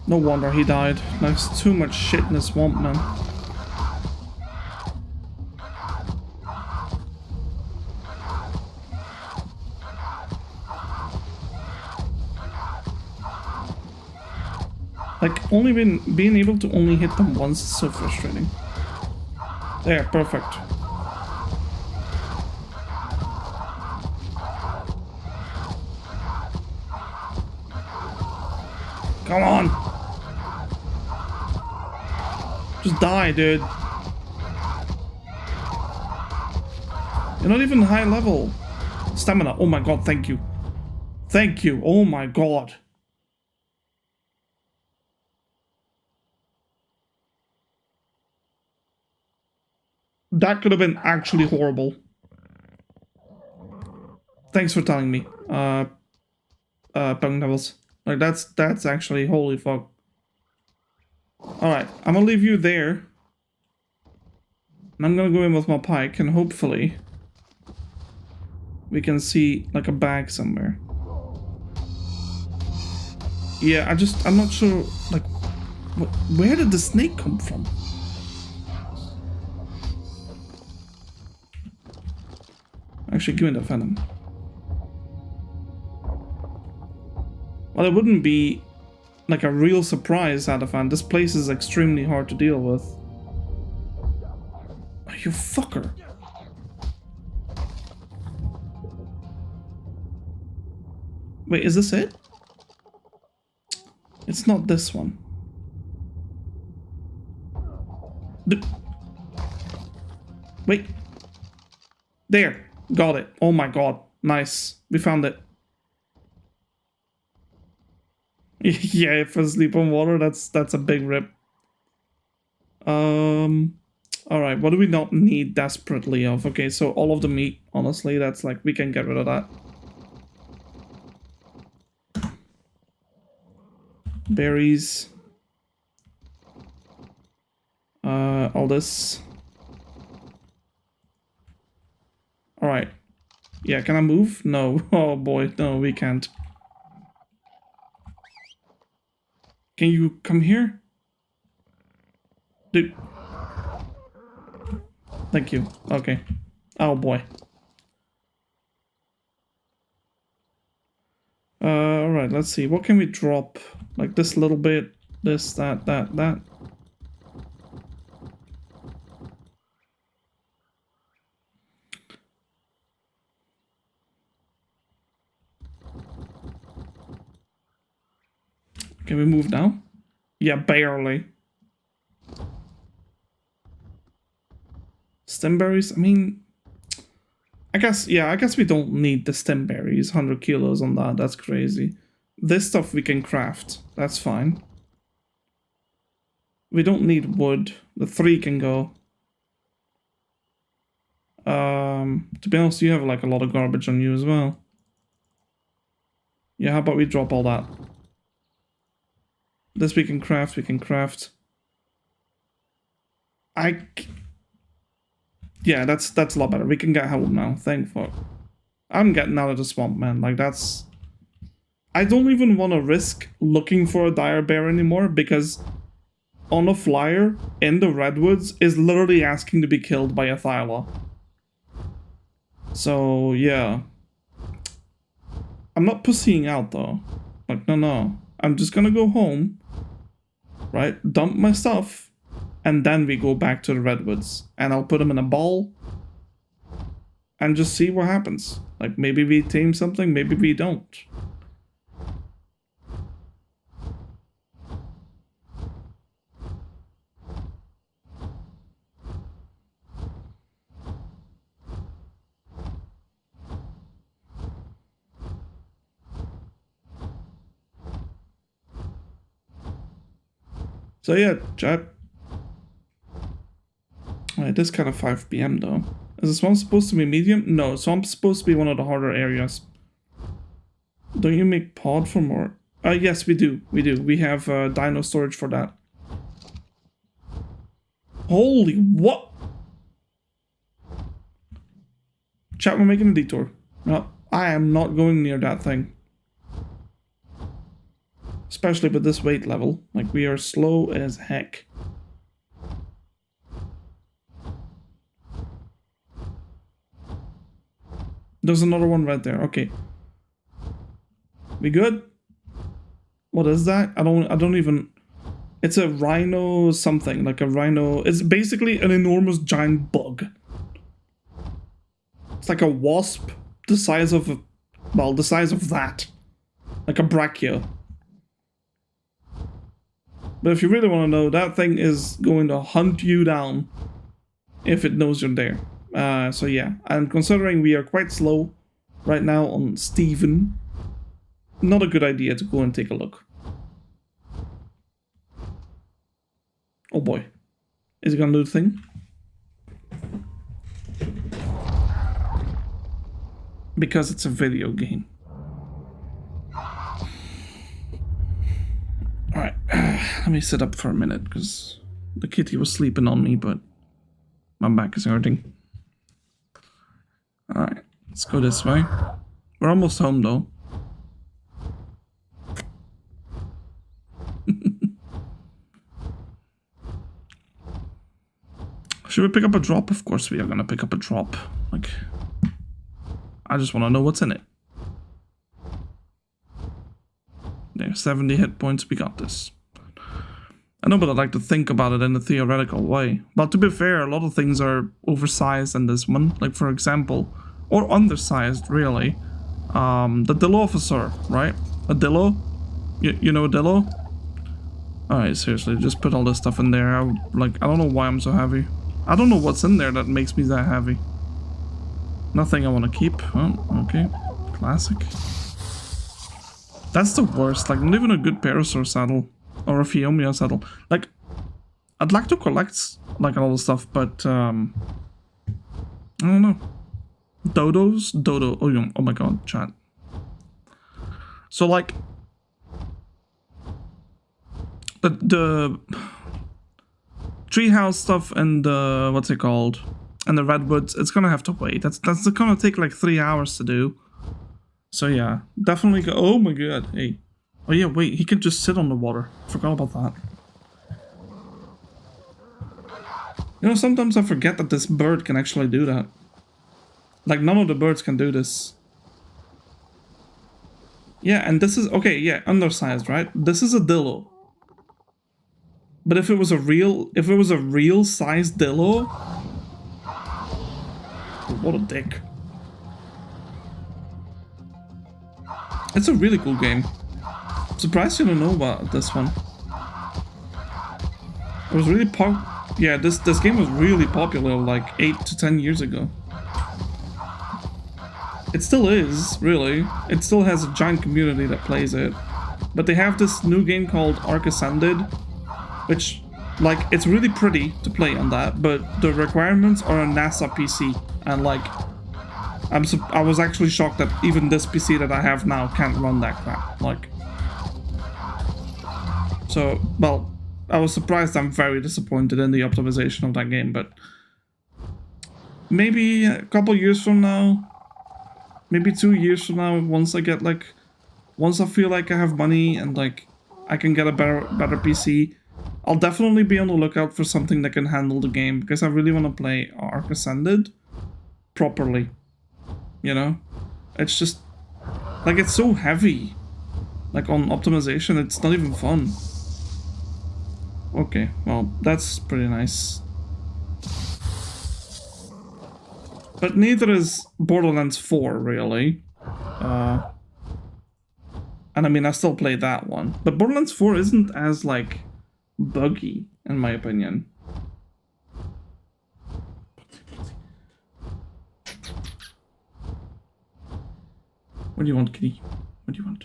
No wonder he died. There's too much shit in the swamp, man. Like, only being able to only hit them once is so frustrating. There, perfect. Come on! Just die, dude. You're not even high level. Stamina. Oh my god, thank you. Thank you. Oh my god. That could have been actually horrible. Thanks for telling me. Punk Devils. Like, that's actually, holy fuck. Alright, I'm gonna leave you there. And I'm gonna go in with my pike, and hopefully we can see like a bag somewhere. Yeah, I'm not sure, like, where did the snake come from? Actually, give me the venom. Well, it wouldn't be like a real surprise out of fan. This place is extremely hard to deal with. Oh, you fucker. Wait, is this it? It's not this one. Wait. There. Got it. Oh my god. Nice. We found it. Yeah, for sleep on water, that's a big rip. Alright, what do we not need desperately of? Okay, so all of the meat, honestly, that's like, we can get rid of that. Berries. All this. Alright. Yeah, can I move? No. Oh boy, no, we can't. Can you come here? Dude. Thank you. Okay. Oh boy. Alright, let's see. What can we drop? Like this little bit, this, that. Can we move now? Yeah, barely. Stemberries? I mean, I guess we don't need the stemberries. 100 kilos on that, that's crazy. This stuff we can craft, that's fine. We don't need wood. The 3 can go. To be honest, you have like a lot of garbage on you as well. Yeah, how about we drop all that? This we can craft, Yeah, that's a lot better. We can get help now, thank fuck. I'm getting out of the swamp, man. Like, that's... I don't even want to risk looking for a dire bear anymore, because on a flyer in the redwoods is literally asking to be killed by a Thyla. So, yeah. I'm not pussying out, though. Like, no. I'm just gonna go home, right? Dump my stuff, and then we go back to the redwoods. And I'll put them in a ball, and just see what happens. Like, maybe we tame something, maybe we don't. So yeah, chat. It is kind of 5 PM though. Is the swamp supposed to be medium? No, swamp's supposed to be one of the harder areas. Don't you make pod for more? Yes, we do. We have dino storage for that. Holy what? Chat, we're making a detour. No, I am not going near that thing. Especially with this weight level. Like, we are slow as heck. There's another one right there. Okay. We good? What is that? I don't even... It's a rhino something. Like a rhino... It's basically an enormous giant bug. It's like a wasp. The size of... Well, the size of that. Like a brachia. But if you really want to know, that thing is going to hunt you down if it knows you're there. So yeah, and considering we are quite slow right now on Steven, not a good idea to go and take a look. Oh boy. Is he gonna do the thing? Because it's a video game. Alright, let me sit up for a minute, because the kitty was sleeping on me, but my back is hurting. Alright, Let's go this way. We're almost home though. Should we pick up a drop? Of course we are gonna pick up a drop. Like, I just want to know what's in it. There, 70 hit points, we got this. I know, but I like to think about it in a theoretical way. But to be fair, a lot of things are oversized in this one. Like, for example, or undersized, really. The Dillo officer, right? A Dillo? You know a Dillo? Alright, seriously, just put all this stuff in there. I don't know why I'm so heavy. I don't know what's in there that makes me that heavy. Nothing I want to keep. Oh, okay. Classic. That's the worst. Like, not even a good Parasaur saddle. Or a Phiomia saddle. Like, I'd like to collect, like, all the stuff, but, I don't know. Dodos? Dodo. Oh my god, chat. So, like, the treehouse stuff and the, what's it called? And the redwoods, it's gonna have to wait. That's gonna take like 3 hours to do. So yeah, definitely go. Oh my god, hey. Oh yeah, wait, he can just sit on the water. Forgot about that. You know, sometimes I forget that this bird can actually do that. Like, none of the birds can do this. Yeah, and this is, okay, yeah, undersized, right? This is a Dillo. But if it was a real sized Dillo, what a dick. It's a really cool game. I'm surprised you don't know about this one. It was really yeah, this game was really popular like 8 to 10 years ago. It still is, really. It still has a giant community that plays it. But they have this new game called ARK Ascended, which, like, it's really pretty to play on that, but the requirements are a NASA PC, and like, I was actually shocked that even this PC that I have now can't run that crap. Like, so, well, I was surprised. I'm very disappointed in the optimization of that game, but maybe a couple years from now, maybe 2 years from now, once I feel like I have money and like I can get a better PC, I'll definitely be on the lookout for something that can handle the game, because I really want to play ARK Ascended properly. You know? It's just, like, it's so heavy. Like, on optimization, it's not even fun. Okay, well, that's pretty nice. But neither is Borderlands 4, really. And I mean, I still play that one. But Borderlands 4 isn't as, like, buggy, in my opinion. What do you want, kitty? What do you want?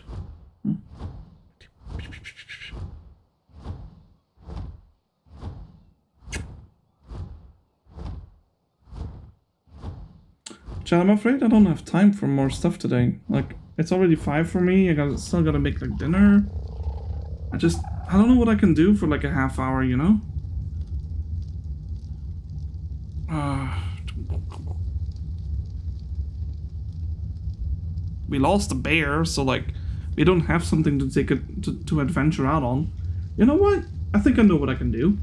Chad, I'm afraid I don't have time for more stuff today. Like, it's already 5 for me. Still gotta make, like, dinner. I don't know what I can do for, like, a half hour, you know? We lost a bear, so, like, we don't have something to take to adventure out on. You know what? I think I know what I can do.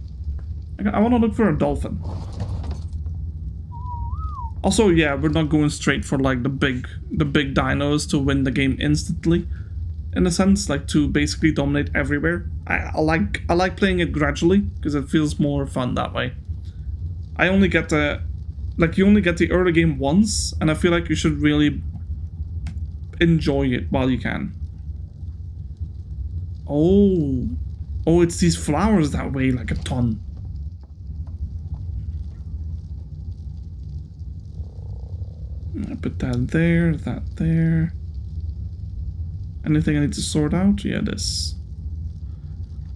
I want to look for a dolphin. Also, yeah, we're not going straight for, like, the big dinos to win the game instantly. In a sense, like, to basically dominate everywhere. I like playing it gradually, because it feels more fun that way. I only get the... Like, you only get the early game once, and I feel like you should really enjoy it while you can. Oh, it's these flowers that weigh like a ton. I put that there. Anything I need to sort out? Yeah, this.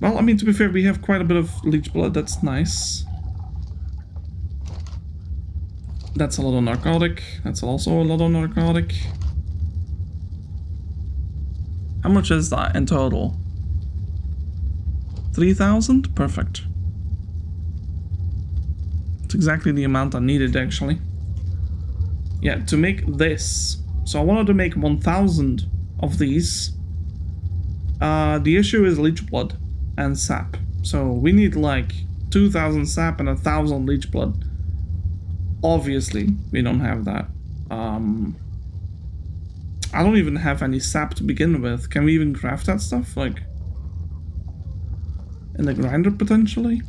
Well, I mean, to be fair, we have quite a bit of leech blood. That's nice. That's a lot of narcotic. That's also a lot of narcotic. How much is that in total? 3,000? Perfect. It's exactly the amount I needed, actually. Yeah, to make this. So I wanted to make 1,000 of these. The issue is leech blood and sap. So we need like 2,000 sap and 1,000 leech blood. Obviously, we don't have that. I don't even have any sap to begin with. Can we even craft that stuff? Like, in the grinder, potentially?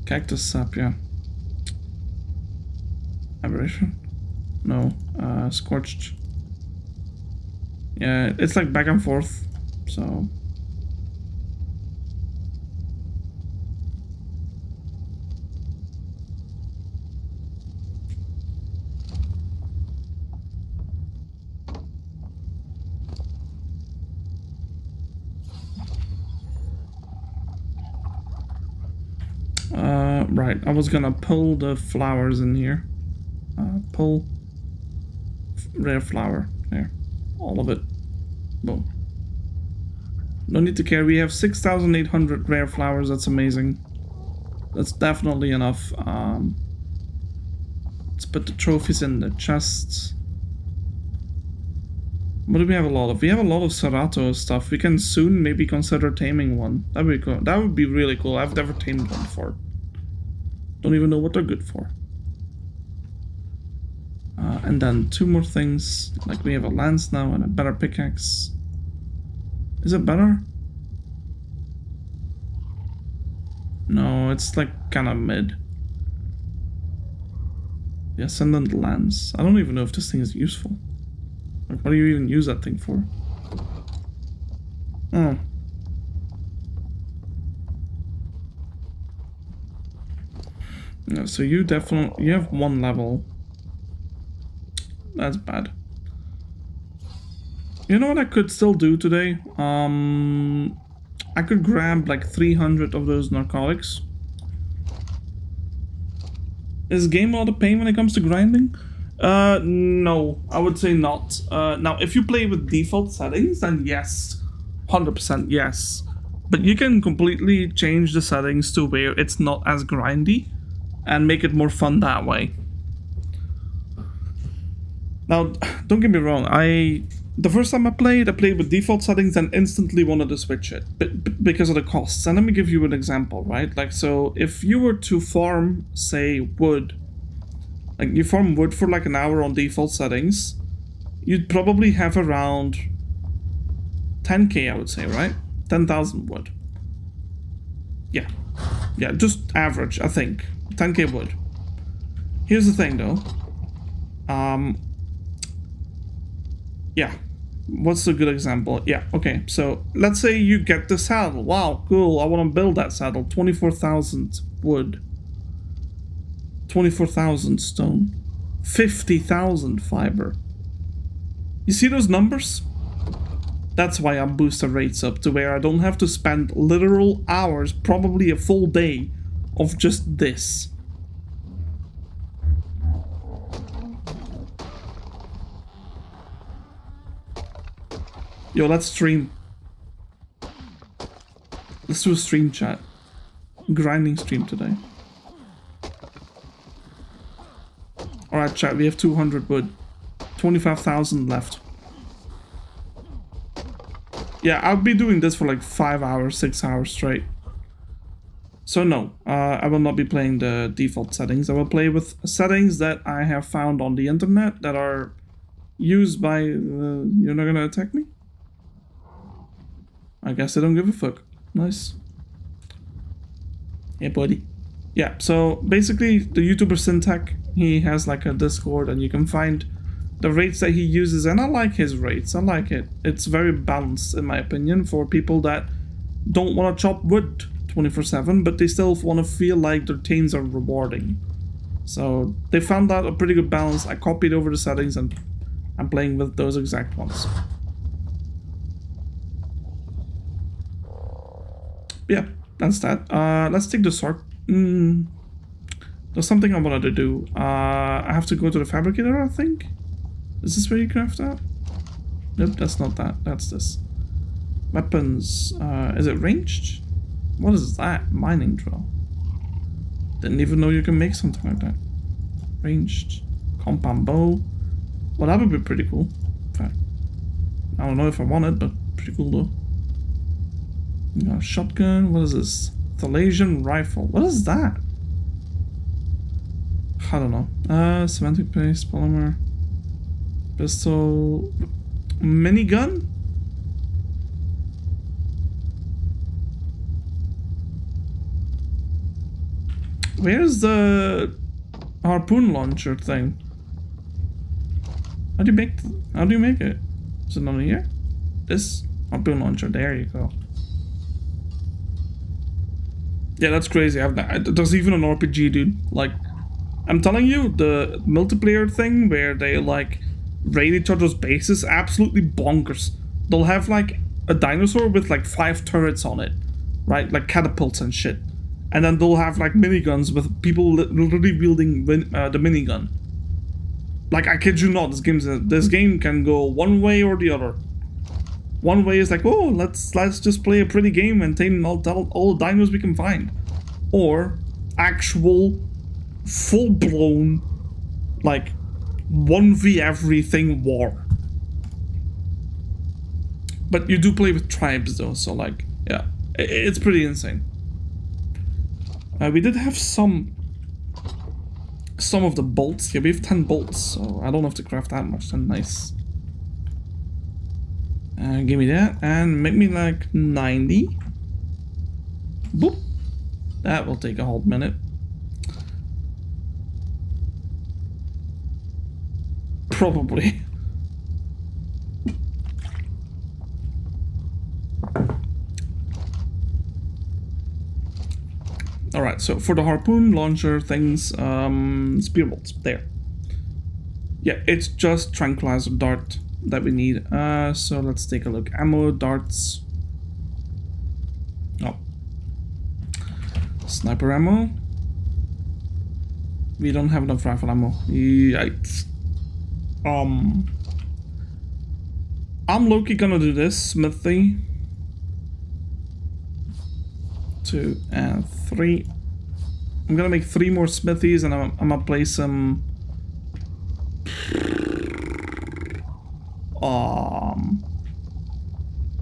Cactus sap, yeah. Aberration? No. Scorched. Yeah, it's like back and forth, so... Right, I was gonna pull the flowers in here. Pull rare flower. There. All of it. Boom. No need to care. We have 6,800 rare flowers. That's amazing. That's definitely enough. Let's put the trophies in the chests. What do we have a lot of? We have a lot of Serato stuff. We can soon maybe consider taming one. That'd be cool. That would be really cool. I've never tamed one before. Don't even know what they're good for. And then 2 more things. Like we have a lance now and a better pickaxe. Is it better? No, it's like kind of mid. The Ascendant Lance. I don't even know if this thing is useful. Like, what do you even use that thing for? Oh. Yeah, so you definitely... You have 1 level. That's bad. You know what I could still do today? I could grab like 300 of those narcotics. Is game a lot of pain when it comes to grinding? No, I would say not. Now, if you play with default settings, then yes. 100% yes. But you can completely change the settings to where it's not as grindy and make it more fun that way. Now, don't get me wrong, the first time I played with default settings and instantly wanted to switch it because of the costs. And let me give you an example, right? Like, so if you were to farm, say, wood, like you farm wood for like an hour on default settings, you'd probably have around 10k, I would say, right? 10,000 wood. Yeah. Yeah, just average, I think. 10k wood. Here's the thing, though. Yeah. What's a good example? Yeah, okay. So, let's say you get the saddle. Wow, cool. I want to build that saddle. 24,000 wood. 24,000 stone. 50,000 fiber. You see those numbers? That's why I boost the rates up to where I don't have to spend literal hours, probably a full day, of just this. Yo, let's stream. Let's do a stream chat. Grinding stream today. Alright, chat, we have 200 wood. 25,000 left. Yeah, I'll be doing this for like 5 hours, 6 hours straight. So no, I will not be playing the default settings. I will play with settings that I have found on the internet that are used by... you're not gonna attack me? I guess I don't give a fuck. Nice. Yeah, buddy. Yeah, so basically the YouTuber Syntech, he has like a Discord and you can find the rates that he uses, and I like his rates. I like it. It's very balanced in my opinion for people that don't want to chop wood 24/7, but they still want to feel like their tames are rewarding. So they found out a pretty good balance. I copied over the settings and I'm playing with those exact ones. Yeah, that's that. Let's take the sword. There's something I wanted to do. I have to go to the fabricator, I think. Is this where you craft that? Nope, that's not that. That's this. Weapons. Is it ranged? What is that? Mining drill. Didn't even know you can make something like that. Ranged compound bow. Well, that would be pretty cool. In fact, I don't know if I want it, but pretty cool though. We got a shotgun. What is this? Thalasian rifle. What is that? I don't know. Cementing paste, polymer, pistol, minigun. Where's the harpoon launcher thing? How do you make it? Is it not here? This harpoon launcher. There you go. Yeah, that's crazy. There's even an RPG, dude. Like, I'm telling you, the multiplayer thing where they like raid each other's bases, absolutely bonkers. They'll have like a dinosaur with like 5 turrets on it, right? Like catapults and shit. And then they'll have like miniguns with people literally wielding the minigun. Like, I kid you not, this game can go one way or the other. One way is like, oh, let's just play a pretty game and tame all the dinos we can find. Or actual full-blown, like, 1v everything war. But you do play with tribes though, so like, yeah, it's pretty insane. We did have some of the bolts. Yeah, we have 10 bolts, so I don't have to craft that much. Then nice. Give me that and make me like 90. Boop. That will take a whole minute. Probably. Alright, so for the harpoon launcher things, spear bolts, there. Yeah, it's just tranquilizer dart that we need. So let's take a look. Ammo, darts. Oh. Sniper ammo. We don't have enough rifle ammo. Yikes. I'm low-key gonna do this. Smithy. 2 and 3. I'm gonna make 3 more smithies and I'm gonna place some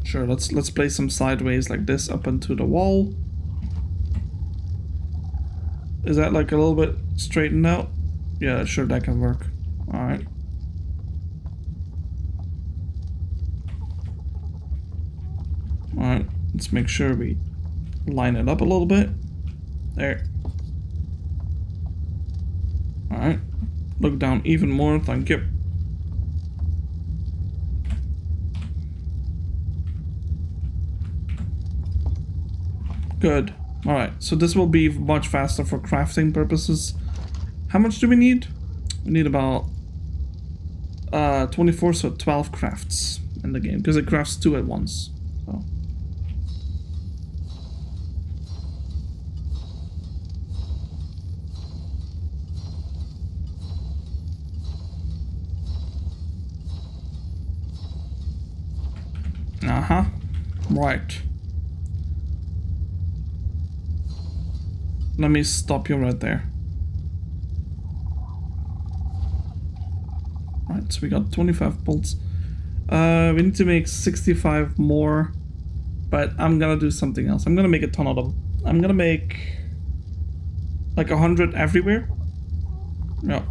sure, let's place some sideways like this up into the wall. Is that like a little bit straightened out? Yeah, sure, that can work. Alright. Alright, let's make sure we line it up a little bit. There. Alright. Look down even more, thank you. Good. Alright, so this will be much faster for crafting purposes. How much do we need? We need about 24, so 12 crafts in the game, because it crafts 2 at once. So. Uh-huh. Right. Let me stop you right there. Right, so we got 25 bolts. We need to make 65 more, but I'm gonna do something else. I'm gonna make a ton of them. I'm gonna make like 100 everywhere. Yeah.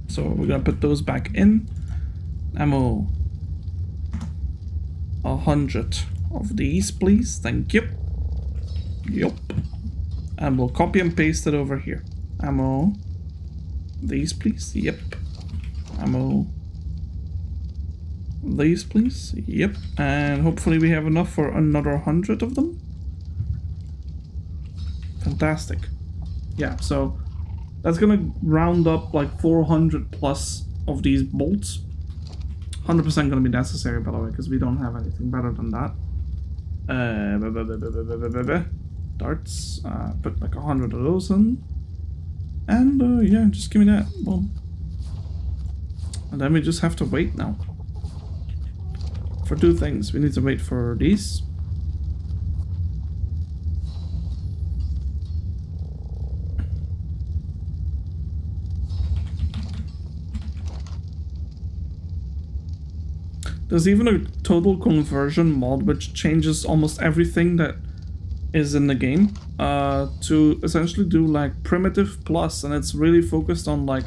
So we're gonna put those back in. Ammo. 100 of these, please. Thank you. Yup. And we'll copy and paste it over here. Ammo. These, please. Yep. Ammo. These, please. Yep. And hopefully we have enough for another 100 of them. Fantastic. Yeah, so that's gonna round up like 400 plus of these bolts. 100% gonna be necessary, by the way, because we don't have anything better than that. Darts. Put like 100 of those in. And yeah, just give me that. Boom. And then we just have to wait now. For 2 things. We need to wait for these. There's even a total conversion mod which changes almost everything that is in the game to essentially do like primitive plus, and it's really focused on like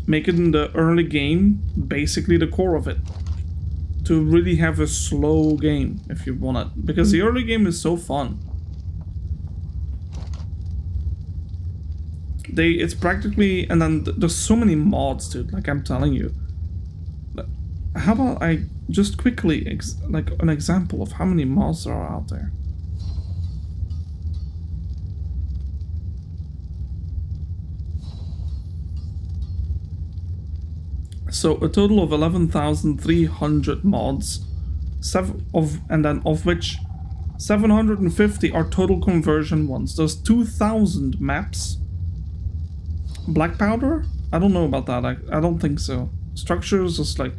making the early game basically the core of it, to really have a slow game if you want it, because the early game is so fun. It's practically, and then there's so many mods, dude, like I'm telling you. How about I just quickly like an example of how many mods there are out there. So a total of 11,300 mods, and then of which 750 are total conversion ones. There's 2,000 maps. Black powder? I don't know about that. I don't think so. Structures is like,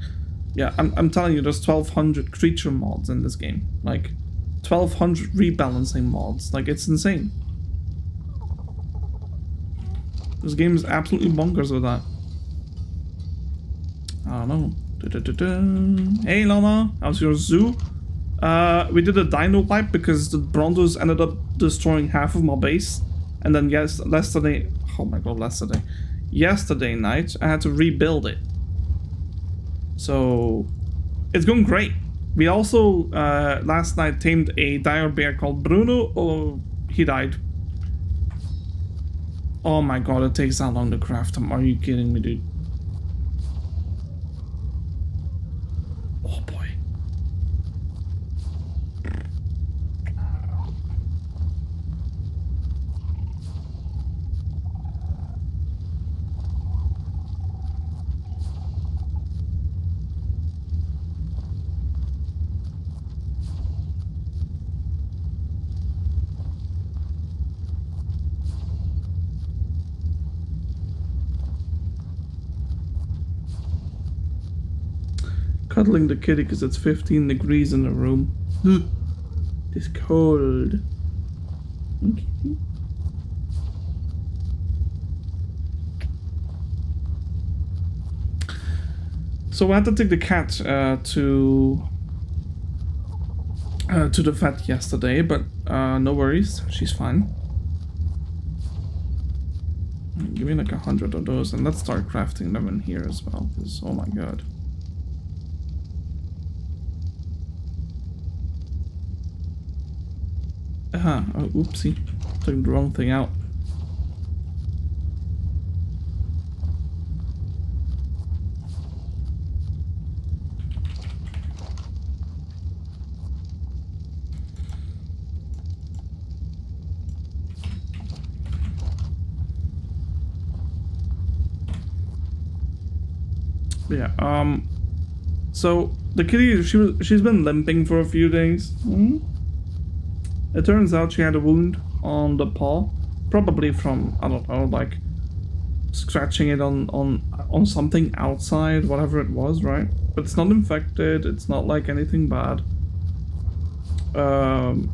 yeah, I'm telling you, there's 1,200 creature mods in this game. Like 1,200 rebalancing mods. Like, it's insane. This game is absolutely bonkers with that. I don't know. Hey Lana, how's your zoo? We did a dino wipe because the Brontos ended up destroying half of my base. And then yesterday night, I had to rebuild it. So, it's going great. We also, last night, tamed a dire bear called Bruno. Oh, he died. Oh my god, it takes that long to craft him. Are you kidding me, dude? Oh boy. Cuddling the kitty because it's 15 degrees in the room. It's cold. Okay. So I had to take the cat to the vet yesterday, but no worries, she's fine. Give me like 100 of those, and let's start crafting them in here as well. Because oh my god. Oh, oopsie. Took the wrong thing out. Yeah, so the kitty, she's been limping for a few days. It turns out she had a wound on the paw, probably from, I don't know, like scratching it on something outside, whatever it was, right? But it's not infected, it's not like anything bad.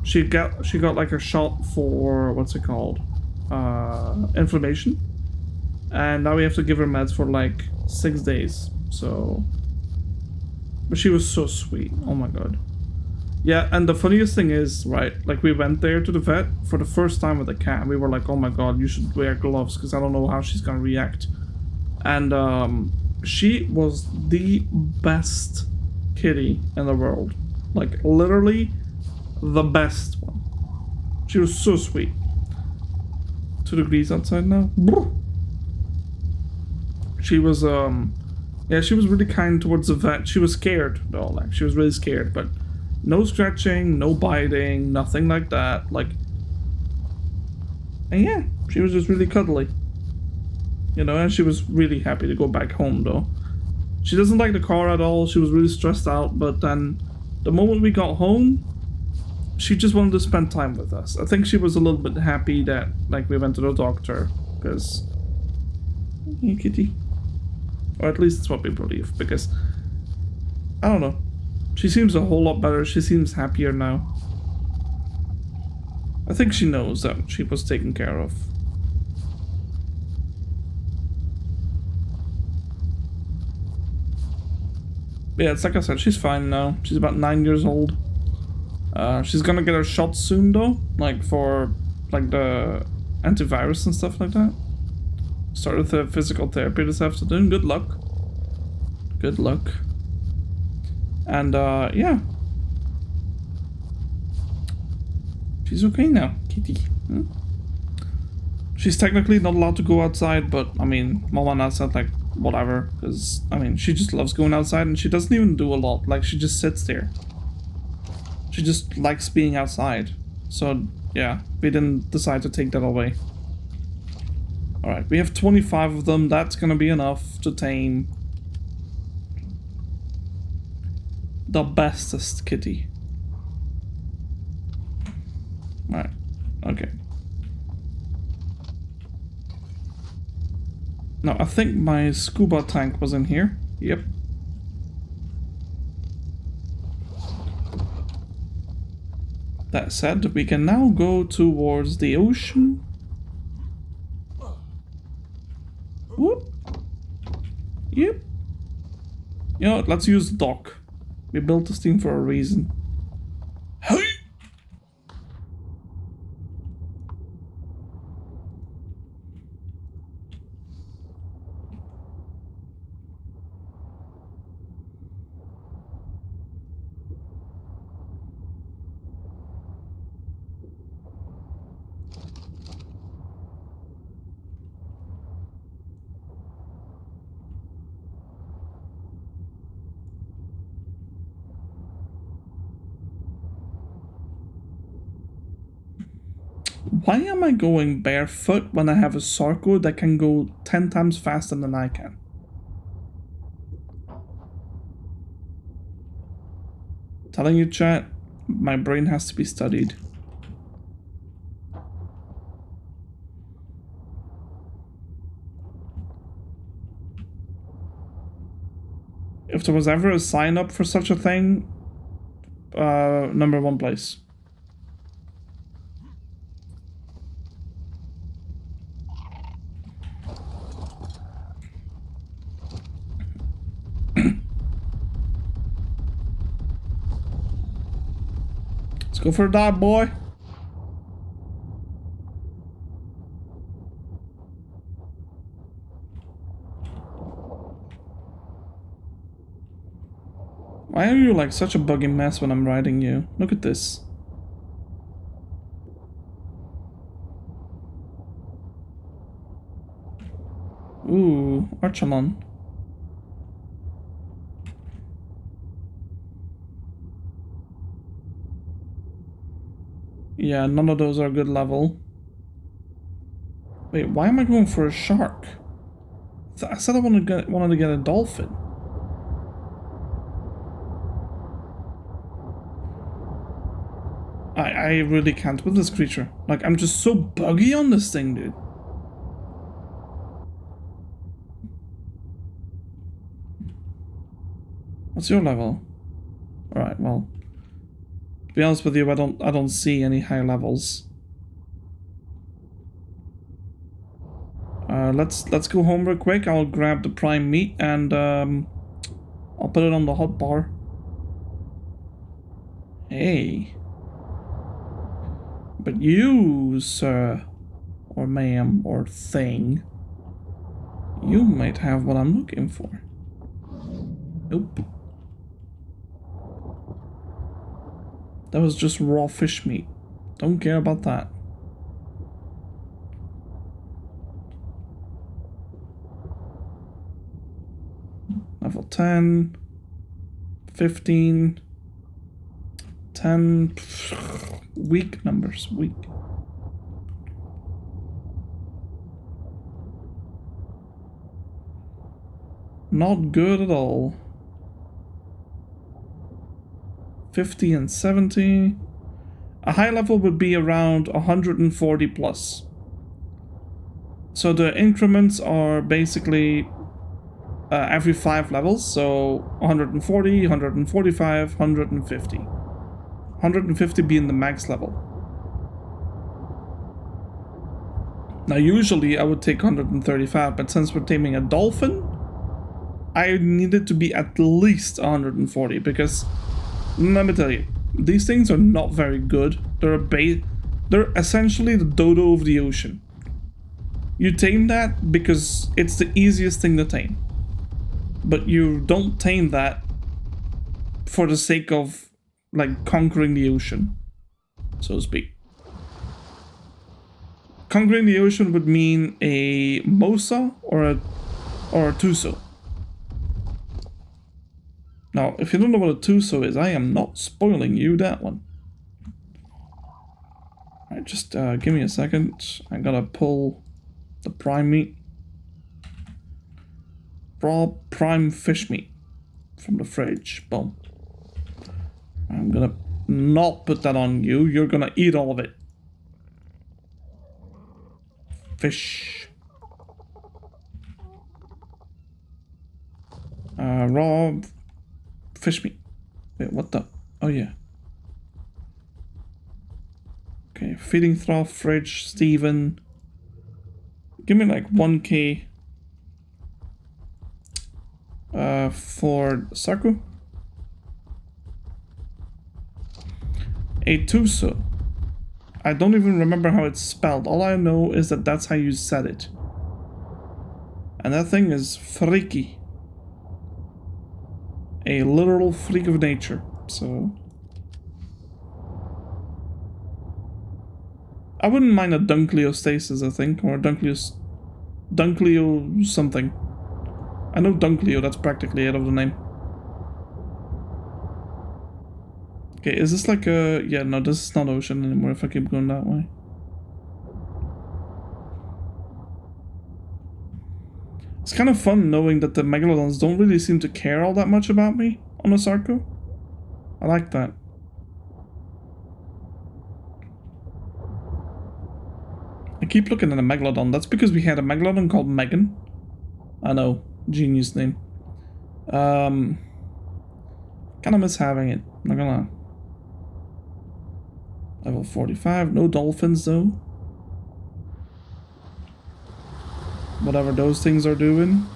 She got like a shot for, what's it called? Inflammation. And now we have to give her meds for like 6 days, so... But she was so sweet, oh my god. Yeah, and the funniest thing is, right, like we went there to the vet for the first time with the cat, and we were like, oh my god, you should wear gloves, because I don't know how she's gonna react. And she was the best kitty in the world. Like, literally the best one. She was so sweet. 2 degrees outside now. She was, yeah, she was really kind towards the vet. She was scared, though, like, she was really scared, but no scratching, no biting, nothing like that, like, and yeah, she was just really cuddly, you know, and she was really happy to go back home, though. She doesn't like the car at all, she was really stressed out, but then, the moment we got home, she just wanted to spend time with us. I think she was a little bit happy that, like, we went to the doctor, because, hey, kitty, or at least that's what we believe, because, I don't know. She seems a whole lot better. She seems happier now. I think she knows that she was taken care of. Yeah, it's like I said, she's fine now. She's about 9 years old. She's gonna get her shot soon though, like for like the antivirus and stuff like that. Started the physical therapy this afternoon. Good luck. Good luck. And yeah. She's okay now, kitty. Hmm? She's technically not allowed to go outside, but I mean, Mama said like whatever, because I mean, she just loves going outside and she doesn't even do a lot. Like, she just sits there. She just likes being outside. So yeah, we didn't decide to take that away. Alright, we have 25 of them. That's gonna be enough to tame the bestest kitty. Alright, okay. Now, I think my scuba tank was in here. Yep. That said, we can now go towards the ocean. Whoop. Yep. You know what, let's use the dock. We built this thing for a reason. Hey! Why am I going barefoot when I have a Sarko that can go 10 times faster than I can? Telling you, chat, my brain has to be studied. If there was ever a sign up for such a thing, #1 place. Let's go for a dive, boy. Why are you like such a buggy mess when I'm riding you? Look at this. Ooh, Archamon. Yeah, none of those are good level. Wait, why am I going for a shark? I said I wanted to get a dolphin. I really can't with this creature. Like, I'm just so buggy on this thing, dude. What's your level? Alright, well. To be honest with you, I don't see any high levels. Let's go home real quick. I'll grab the prime meat and I'll put it on the hot bar. Hey. But you, sir, or ma'am, or thing, you might have what I'm looking for. Nope. That was just raw fish meat. Don't care about that. Level 10, 15, 10, weak numbers, weak. Not good at all. 50 and 70. A high level would be around 140 plus. So the increments are basically every 5 levels, so 140, 145, 150. 150 being the max level. Now usually I would take 135, but since we're taming a dolphin, I needed to be at least 140 because, let me tell you, these things are not very good. They're essentially the dodo of the ocean. You tame that because it's the easiest thing to tame. But you don't tame that for the sake of, like, conquering the ocean, so to speak. Conquering the ocean would mean a Mosa or a Tuso. Now, if you don't know what a Tuso is, I am not spoiling you that one. Alright, just give me a second. I gotta pull the prime meat. Raw prime fish meat from the fridge. Boom. I'm gonna not put that on you. You're gonna eat all of it. Fish. Raw fish meat. Wait, what the? Oh, yeah. Okay, feeding trough, fridge, Steven. Give me like 1k. For Sarku. A Tuso. I don't even remember how it's spelled. All I know is that that's how you said it. And that thing is freaky. A literal freak of nature. So I wouldn't mind a Dunkleostasis, I think, or a Dunkleo something. I know Dunkleo, that's practically it of the name. Okay, is this like a... Yeah, no, this is not ocean anymore if I keep going that way. It's kind of fun knowing that the Megalodons don't really seem to care all that much about me on Osarko. I like that. I keep looking at a Megalodon. That's because we had a Megalodon called Megan. I know. Genius name. Kind of miss having it. Not gonna lie. Level 45. No dolphins though. Whatever those things are doing.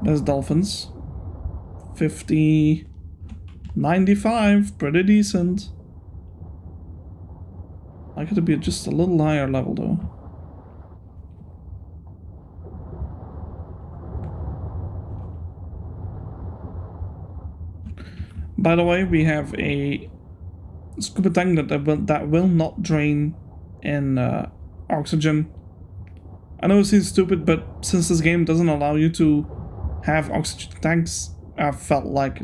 There's dolphins. 50, 95, pretty decent. I could be just a little higher level though. By the way, we have a scuba tank that will not drain in oxygen. I know it seems stupid, but since this game doesn't allow you to have oxygen tanks, I felt like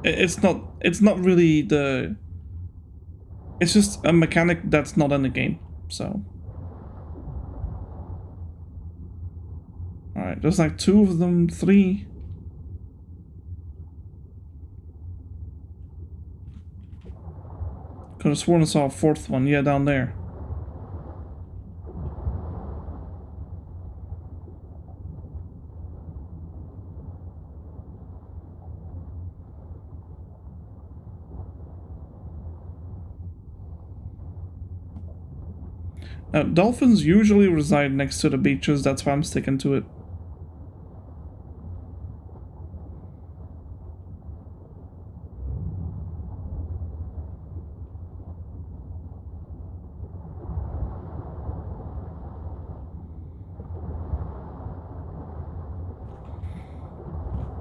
it's not really the... It's just a mechanic that's not in the game, so... Alright, there's like 2 of them, 3... Could have sworn I saw a 4th one, yeah, down there. Now, dolphins usually reside next to the beaches, that's why I'm sticking to it.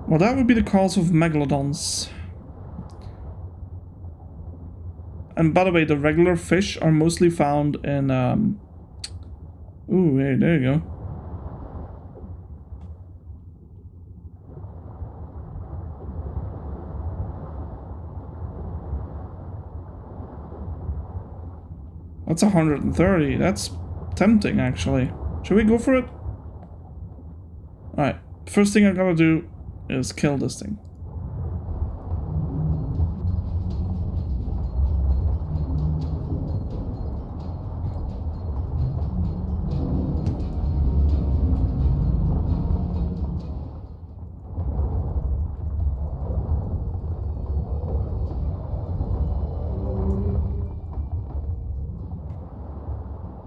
Well, that would be the cause of megalodons. And by the way, the regular fish are mostly found in, Ooh, hey, there you go. That's 130. That's tempting, actually. Should we go for it? Alright, first thing I gotta do is kill this thing.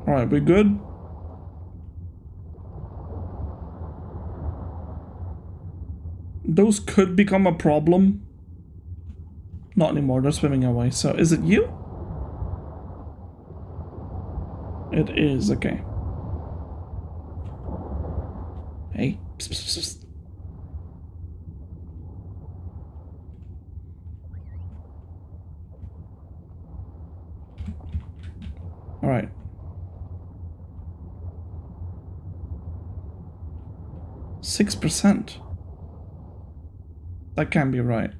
Alright, we good? Those could become a problem. Not anymore, they're swimming away. So, is it you? It is, okay. Hey. Psst, psst, psst. Alright. %6. That can't be right.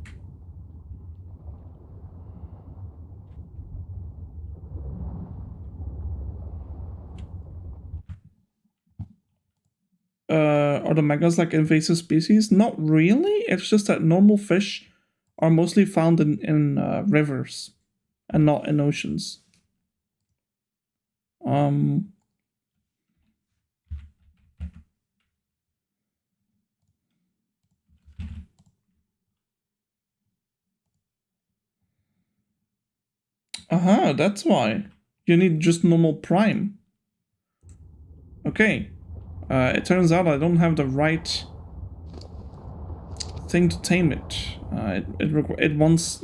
Are the megas like invasive species? Not really. It's just that normal fish are mostly found in rivers and not in oceans. That's why. You need just normal prime. Okay. It turns out I don't have the right thing to tame it. It wants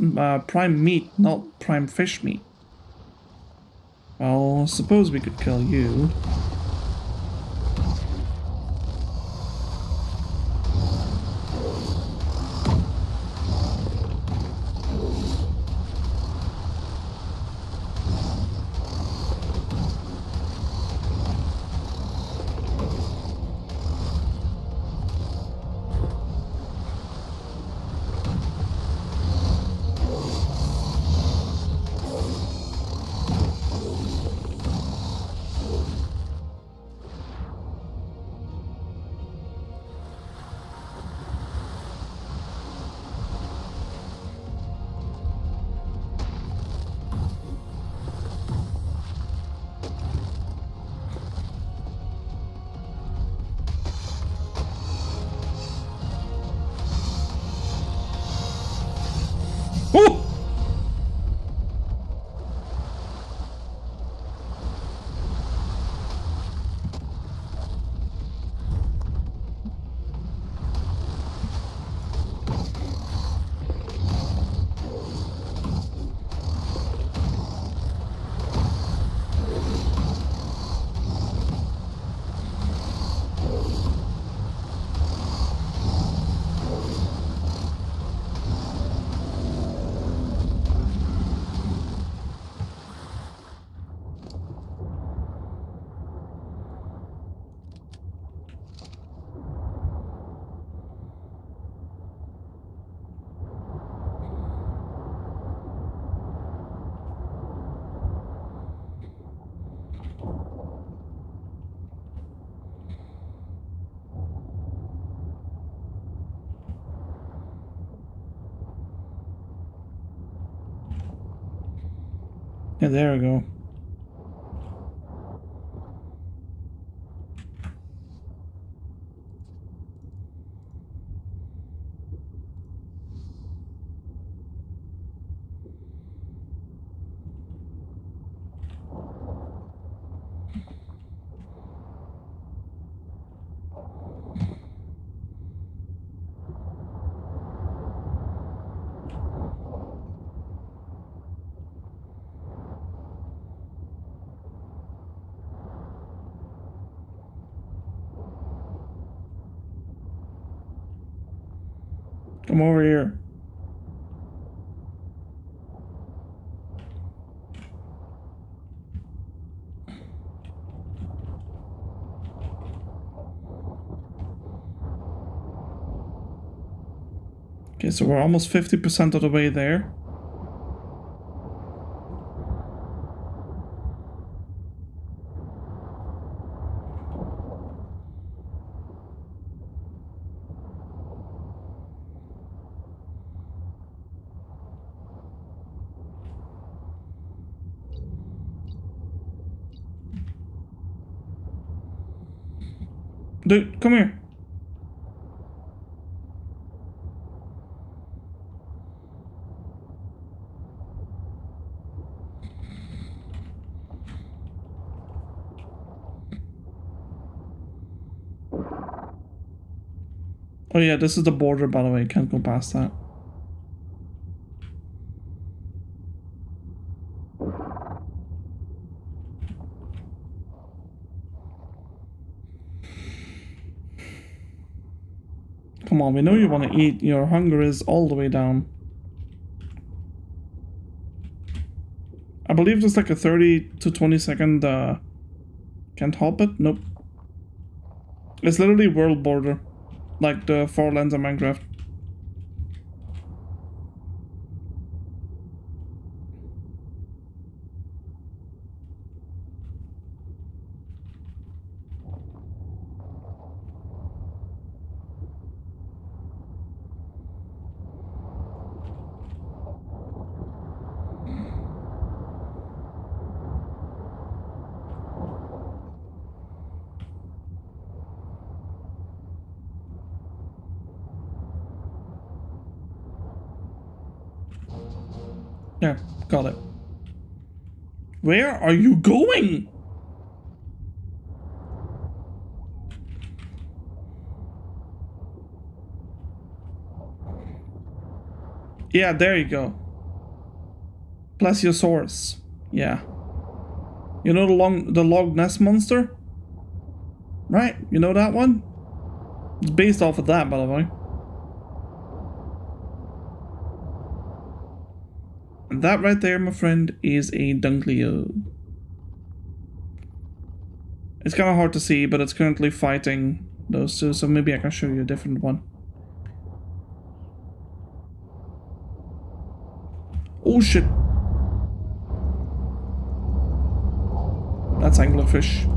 prime meat, not prime fish meat. Well, suppose we could kill you. Oh! Yeah, there we go. Come over here. Okay, so we're almost 50% of the way there. Dude, come here. Oh yeah, this is the border, by the way. Can't go past that. Come on, we know you want to eat. Your hunger is all the way down. I believe there's like a 30 to 20 second can't hop it? Nope. It's literally world border. Like the 4 lands of Minecraft. Yeah, got it. Where are you going? Yeah, there you go. Plesiosaurus. Yeah. You know the Loch Ness monster? Right, you know that one? It's based off of that, by the way. And that right there, my friend, is a Dunkleo. It's kind of hard to see, but it's currently fighting those two, so maybe I can show you a different one. Oh shit! That's anglerfish.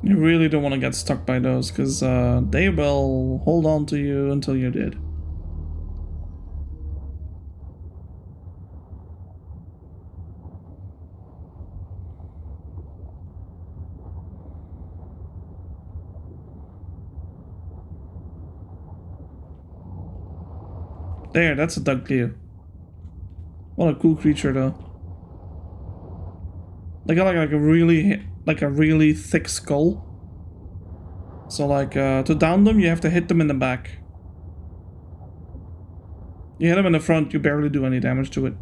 You really don't want to get stuck by those, because they will hold on to you until you're dead. There, that's a Dunkleo. What a cool creature, though. They got like a really thick skull. So like to down them, you have to hit them in the back. You hit them in the front, you barely do any damage to it.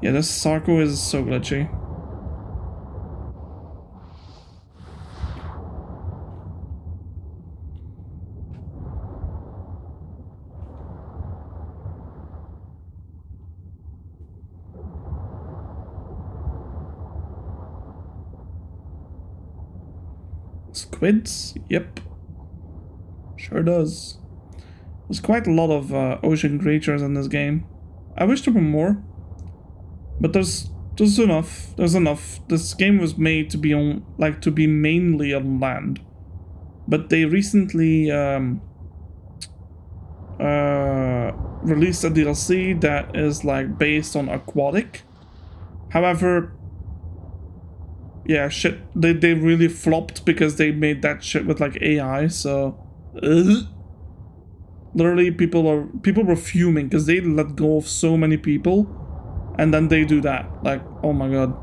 Yeah, this Sarko is so glitchy. Squids? Yep. Sure does. There's quite a lot of ocean creatures in this game. I wish there were more. But there's enough. There's enough. This game was made to be on, like, to be mainly on land. But they recently released a DLC that is like based on aquatic. However, yeah, shit, they really flopped because they made that shit with like AI. So, literally, people were fuming because they let go of so many people, and then they do that. Like, oh my god.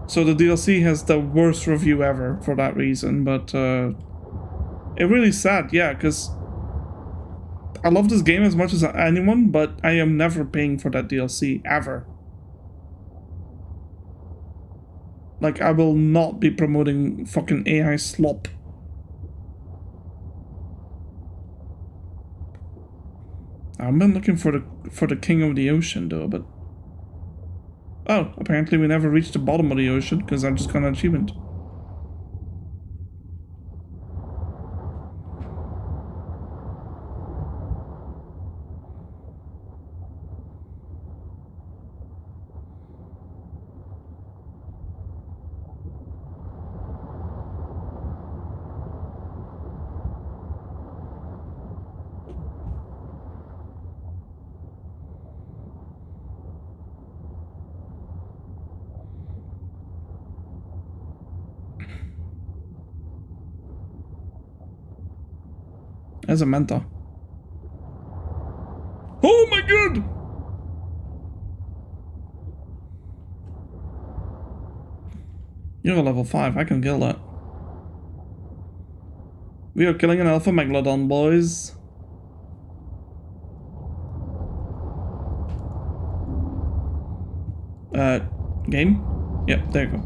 So the DLC has the worst review ever for that reason, but it really sad, yeah, because I love this game as much as anyone, but I am never paying for that DLC, ever. Like, I will not be promoting fucking AI slop. I've been looking for the king of the ocean though, but oh, apparently we never reached the bottom of the ocean because I just got an achievement. There's a mentor. Oh my god! You're a level 5, I can kill that. We are killing an alpha megalodon, boys. Game? Yep, there you go.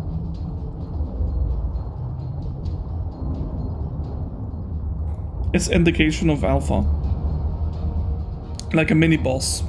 It's indication of alpha. Like a mini boss.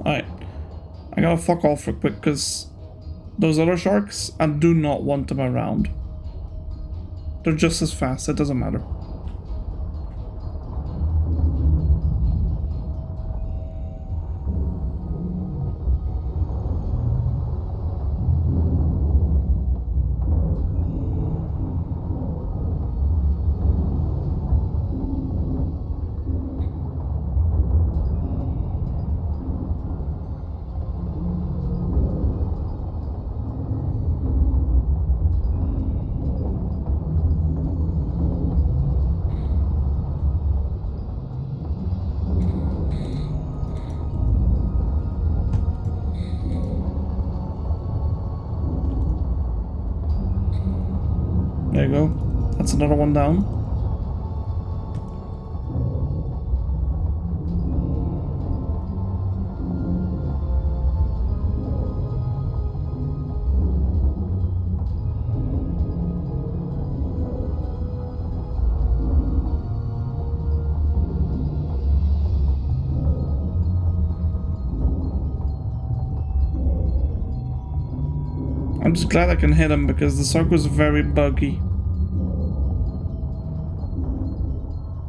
Alright. I gotta fuck off real quick because those other sharks, I do not want them around. They're just as fast, it doesn't matter. There you go. That's another one down. I'm just glad I can hit him because the circle is very buggy.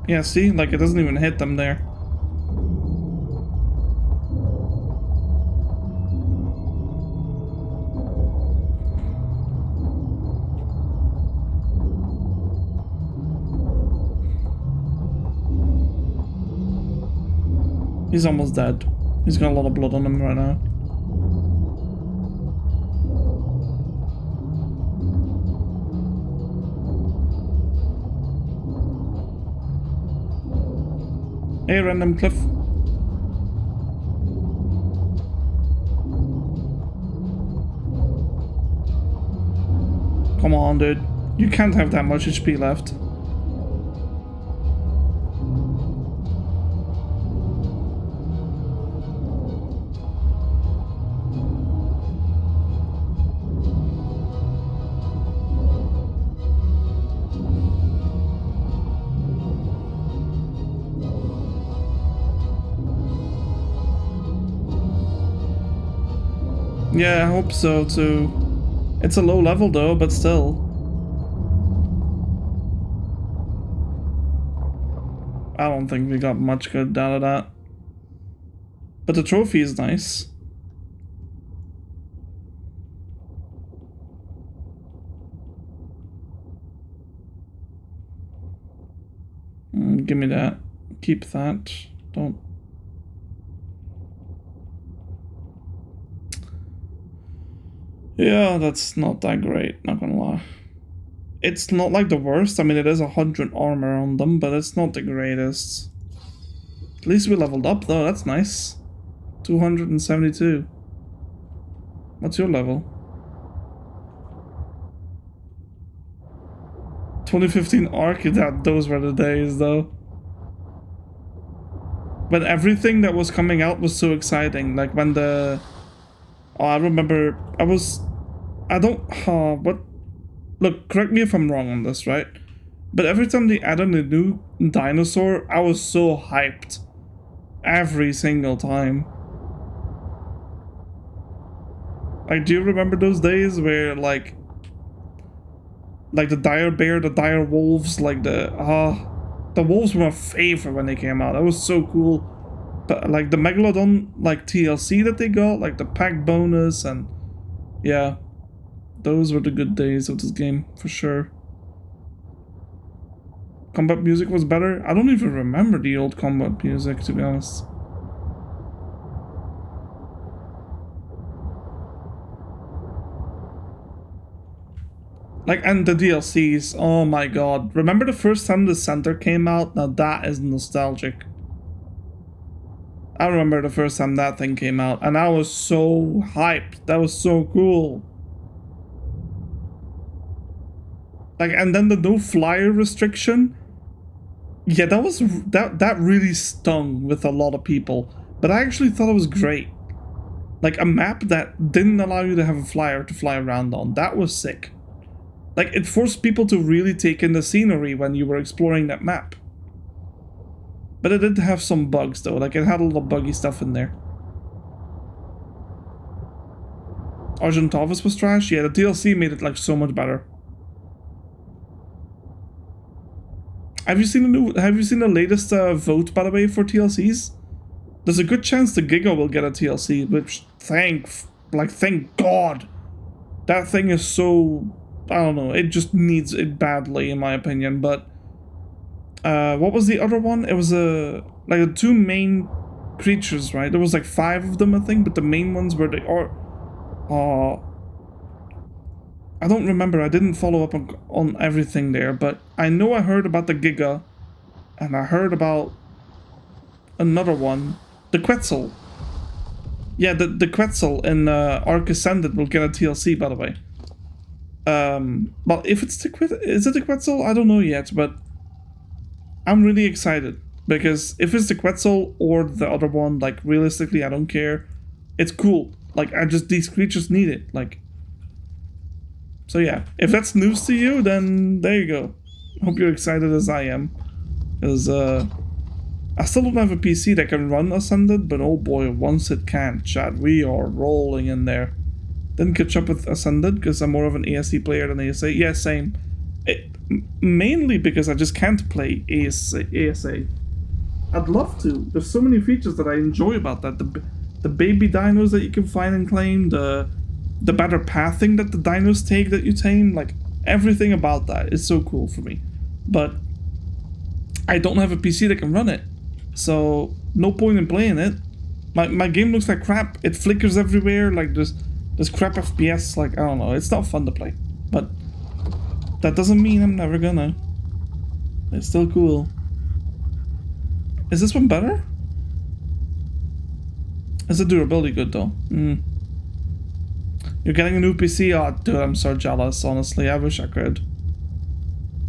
Yeah, see? Like, it doesn't even hit them there. He's almost dead. He's got a lot of blood on him right now. Hey, random cliff. Come on, dude. You can't have that much HP left. Yeah, I hope so too. It's a low level though, but still. I don't think we got much good out of that. But the trophy is nice. Give me that. Keep that. Don't. Yeah, that's not that great, not gonna lie. It's not like the worst. I mean, it is 100 armor on them, but it's not the greatest. At least we leveled up though, that's nice. 272. What's your level? 2015 ARK, those were the days though. But everything that was coming out was so exciting. Like when the... Oh, I remember... what Look, correct me if I'm wrong on this, right? But every time they added a new dinosaur, I was so hyped. Every single time. Like, do you remember those days where, like the dire bear, the dire wolves, like the wolves were my favorite when they came out. That was so cool. But, like, the Megalodon, like, TLC that they got, like, the pack bonus, and, yeah. Those were the good days of this game, for sure. Combat music was better. I don't even remember the old combat music, to be honest. Like, and the DLCs, oh my god. Remember the first time the Center came out? Now that is nostalgic. I remember the first time that thing came out, and I was so hyped. That was so cool. Like, and then the no flyer restriction. Yeah, that really stung with a lot of people. But I actually thought it was great. Like, a map that didn't allow you to have a flyer to fly around on. That was sick. Like, it forced people to really take in the scenery when you were exploring that map. But it did have some bugs, though. Like, it had a lot of buggy stuff in there. Argentavis was trash? Yeah, the DLC made it, like, so much better. Have you seen the latest vote, by the way, for TLCs? There's a good chance the Giga will get a TLC, which, thank God. That thing is so, I don't know, it just needs it badly, in my opinion, but what was the other one? It was like the two main creatures, right? There was like 5 of them, I think, but the main ones were the I don't remember. I didn't follow up on everything there, but I know I heard about the Giga, and I heard about another one, the Quetzal. Yeah, the Quetzal in ARK Ascended will get a TLC, by the way. But if it's is it the Quetzal? I don't know yet, but I'm really excited, because if it's the Quetzal or the other one, like, realistically, I don't care. It's cool. Like, these creatures need it, like. So yeah, if that's news to you, then there you go. Hope you're excited as I am. Because, I still don't have a PC that can run Ascended, but oh boy, once it can, chat, we are rolling in there. Didn't catch up with Ascended, because I'm more of an ASE player than ASA. Yeah, same. Mainly because I just can't play ASA. I'd love to. There's so many features that I enjoy about that. The baby dinos that you can find and claim, the better pathing that the dinos take that you tame, like, everything about that is so cool for me. But I don't have a PC that can run it, so no point in playing it. My game looks like crap. It flickers everywhere, like there's crap FPS, like, I don't know, it's not fun to play. But that doesn't mean I'm never gonna. It's still cool. Is this one better? Is the durability good though? You're getting a new PC? Oh, dude, I'm so jealous, honestly. I wish I could.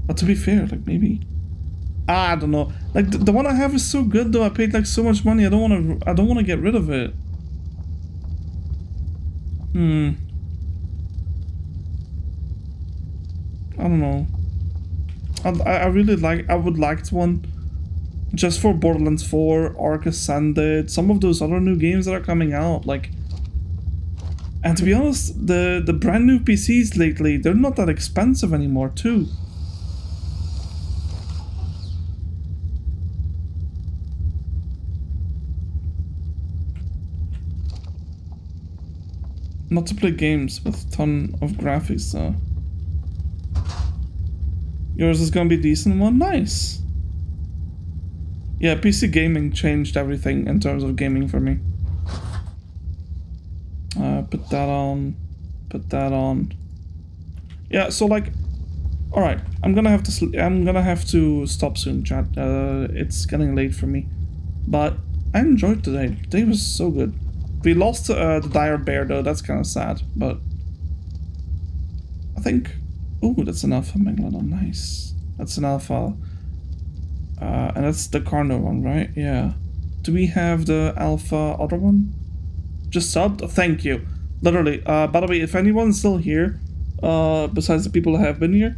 But to be fair, like, maybe. I don't know. Like, the one I have is so good, though. I paid, like, so much money. I don't want to get rid of it. I don't know. I really like. I would like one just for Borderlands 4, ARK Ascended, some of those other new games that are coming out, like. And to be honest, the brand new PCs lately, they're not that expensive anymore, too. Not to play games with a ton of graphics, though. Yours is gonna be a decent one? Nice! Yeah, PC gaming changed everything in terms of gaming for me. Put that on. Put that on. Yeah, so, like, all right. I'm gonna have to stop soon, chat. It's getting late for me, but I enjoyed today. Today was so good. We lost the dire bear though. That's kind of sad, but I think. Oh, that's an alpha megalodon. Nice. That's an alpha. And that's the Carno one, right? Yeah. Do we have the alpha other one? Just subbed? Thank you. Literally. By the way, if anyone's still here, besides the people that have been here.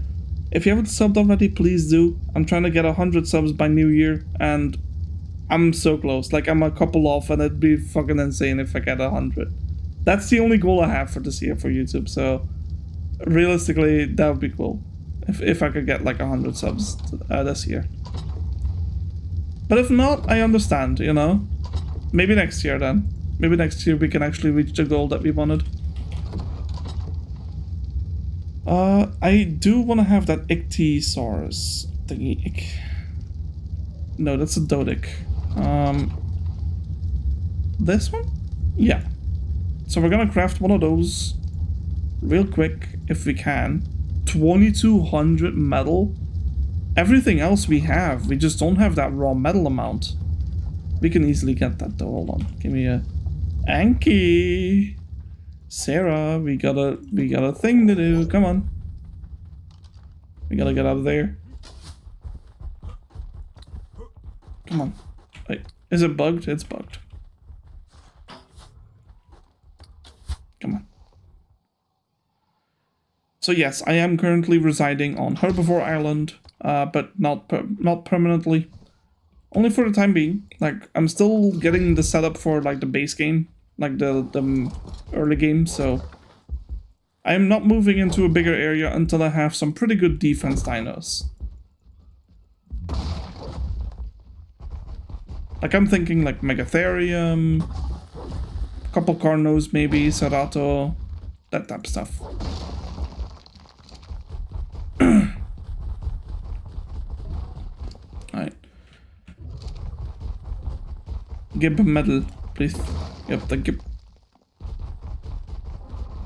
If you haven't subbed already, please do. I'm trying to get 100 subs by New Year, and I'm so close. Like, I'm a couple off, and it'd be fucking insane if I get 100. That's the only goal I have for this year for YouTube, so realistically, that would be cool. If I could get like 100 subs this year. But if not, I understand, you know? Maybe next year then. Maybe next year we can actually reach the goal that we wanted. I do want to have that Ichthyosaurus thingy. No, that's a Dodic. This one? Yeah. So we're gonna craft one of those real quick if we can. 2200 metal. Everything else we have, we just don't have that raw metal amount. We can easily get that though. Hold on. Give me a Anki. Sarah, we got a thing to do. Come on. We gotta get out of there. Come on. Wait, is it bugged? It's bugged. Come on. So yes, I am currently residing on Herbivore Island, but not permanently. Only for the time being. Like, I'm still getting the setup for like the base game, like the early game, so I'm not moving into a bigger area until I have some pretty good defense dinos. Like, I'm thinking like Megatherium, a couple Carnos maybe, Cerato, that type of stuff. Alright. Give a medal, please. Yep, thank you.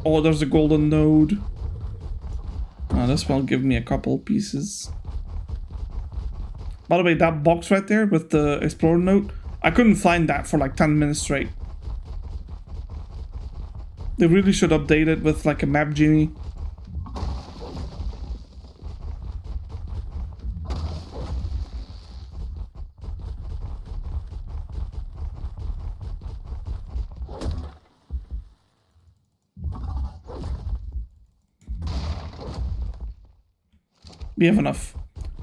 Oh, there's a golden node. This will give me a couple pieces. By the way, that box right there with the explorer note, I couldn't find that for like 10 minutes straight. They really should update it with like a map genie. We have enough.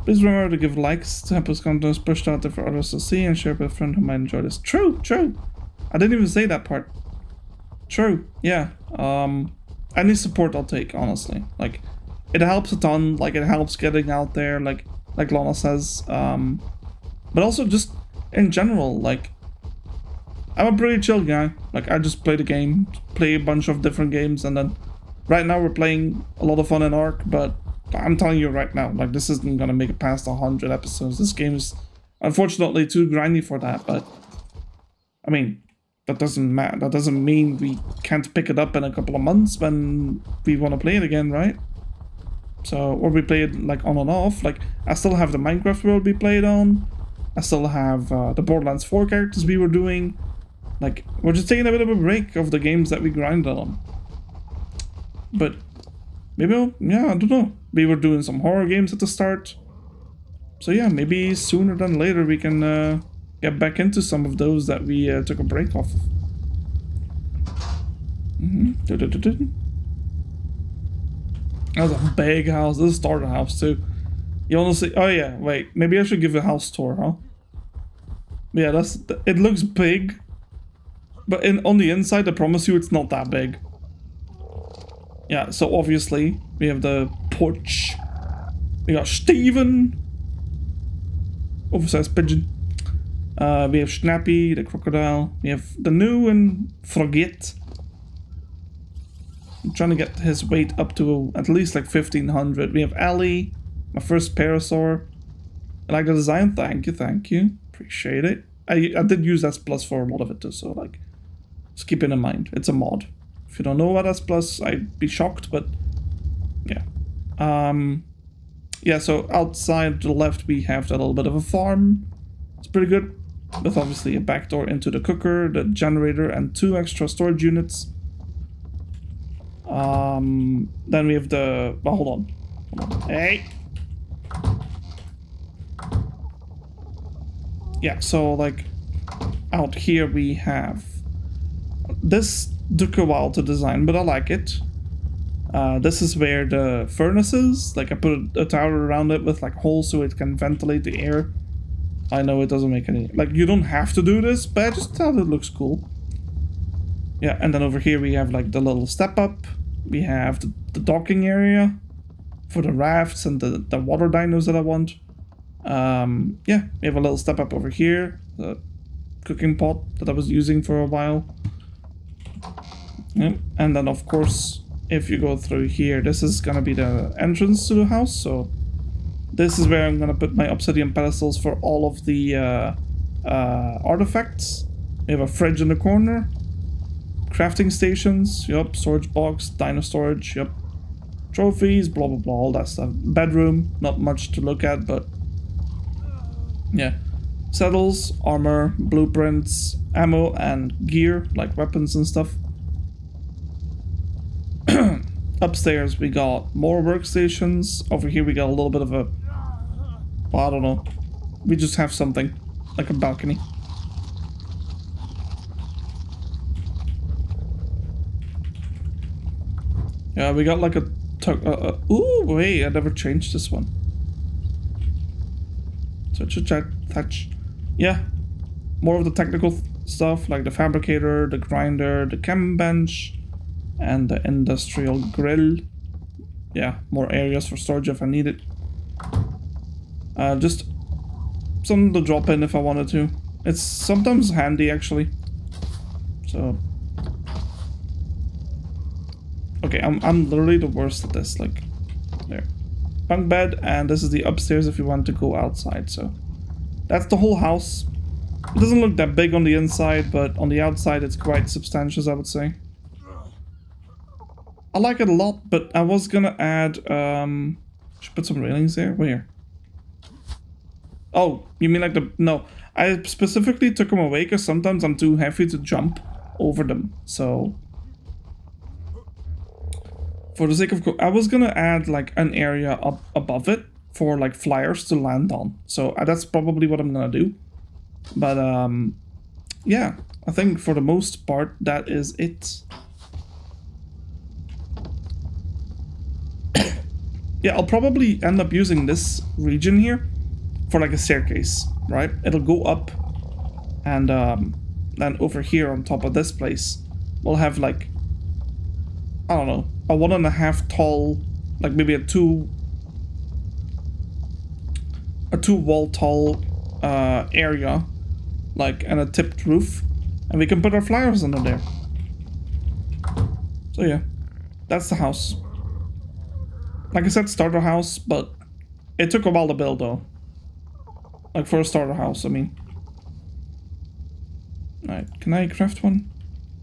Please remember to give likes to help us content pushed out there for others to see and share with a friend who might enjoy this. True, true. I didn't even say that part. True, yeah. Any support I'll take, honestly. Like, it helps a ton. Like, it helps getting out there, like Lana says. But also just in general, like, I'm a pretty chill guy. Like, I just play the game, play a bunch of different games, and then right now we're playing a lot of fun in ARK, but I'm telling you right now, like, this isn't gonna make it past 100 episodes. This game is unfortunately too grindy for that, but I mean, that doesn't matter. That doesn't mean we can't pick it up in a couple of months when we want to play it again, right? So, or we play it like on and off. Like, I still have the Minecraft world we played on. I still have the Borderlands 4 characters we were doing. Like, we're just taking a bit of a break of the games that we grinded on. But maybe, yeah, I don't know. We were doing some horror games at the start. So yeah, maybe sooner than later we can get back into some of those that we took a break off. That's a big house. This is a starter house too. You honestly, oh yeah, wait, maybe I should give a house tour, huh? Yeah, it looks big, but on the inside, I promise you it's not that big. Yeah, so obviously, we have the porch. We got Steven. Oversized pigeon. We have Snappy, the crocodile. We have the new and Frogget. I'm trying to get his weight up to at least like 1500. We have Ellie, my first parasaur. I like the design. Thank you. Appreciate it. I did use S+ for a lot of it too, so like, just keep it in mind. It's a mod. If you don't know what S+, I'd be shocked, but yeah. Yeah, so outside to the left we have that little bit of a farm. It's pretty good, with obviously a back door into the cooker, the generator, and 2 extra storage units. Then we have the... well, hold on. Hey! Yeah, so like, out here we have... this took a while to design, but I like it. This is where the furnace is. Like I put a tower around it with like holes so it can ventilate the air. I know it doesn't make any... Like you don't have to do this, but I just thought it looks cool. Yeah, and then over here we have like the little step up. We have the docking area for the rafts and the water dinos that I want. Yeah, we have a little step up over here. The cooking pot that I was using for a while. Yeah, and then of course, if you go through here, this is gonna be the entrance to the house. So this is where I'm gonna put my obsidian pedestals for all of the artifacts. We have a fridge in the corner. Crafting stations, yep, storage box, dino storage, yep. Trophies, blah blah blah, all that stuff. Bedroom, not much to look at, but yeah. Saddles, armor, blueprints, ammo, and gear, like weapons and stuff. Upstairs we got more workstations. Over here we got a little bit of a... well, I don't know. We just have something, like a balcony. Yeah, we got like a... ooh, wait, I never changed this one. Touch. Yeah. More of the technical stuff, like the fabricator, the grinder, the chem bench, and the industrial grill. Yeah, more areas for storage if I need it. Just something to drop in if I wanted to. It's sometimes handy, actually. So... okay, I'm literally the worst at this, like, there. Bunk bed, and this is the upstairs if you want to go outside, so. That's the whole house. It doesn't look that big on the inside, but on the outside it's quite substantial, I would say. I like it a lot, but I was gonna add, should put some railings there? Where? Oh, you mean like the, no. I specifically took them away because sometimes I'm too heavy to jump over them, so. For the sake of, I was gonna add like an area up above it for like flyers to land on. So that's probably what I'm gonna do. But yeah, I think for the most part that is it. Yeah, I'll probably end up using this region here for like a staircase, right? It'll go up, and then over here on top of this place, we'll have like, I don't know, a 1.5 tall, like maybe a two wall tall area, like, and a tipped roof, and we can put our flyers under there. So yeah, that's the house. Like I said, starter house, but it took a while to build though. Like for a starter house, I mean. Alright, can I craft one?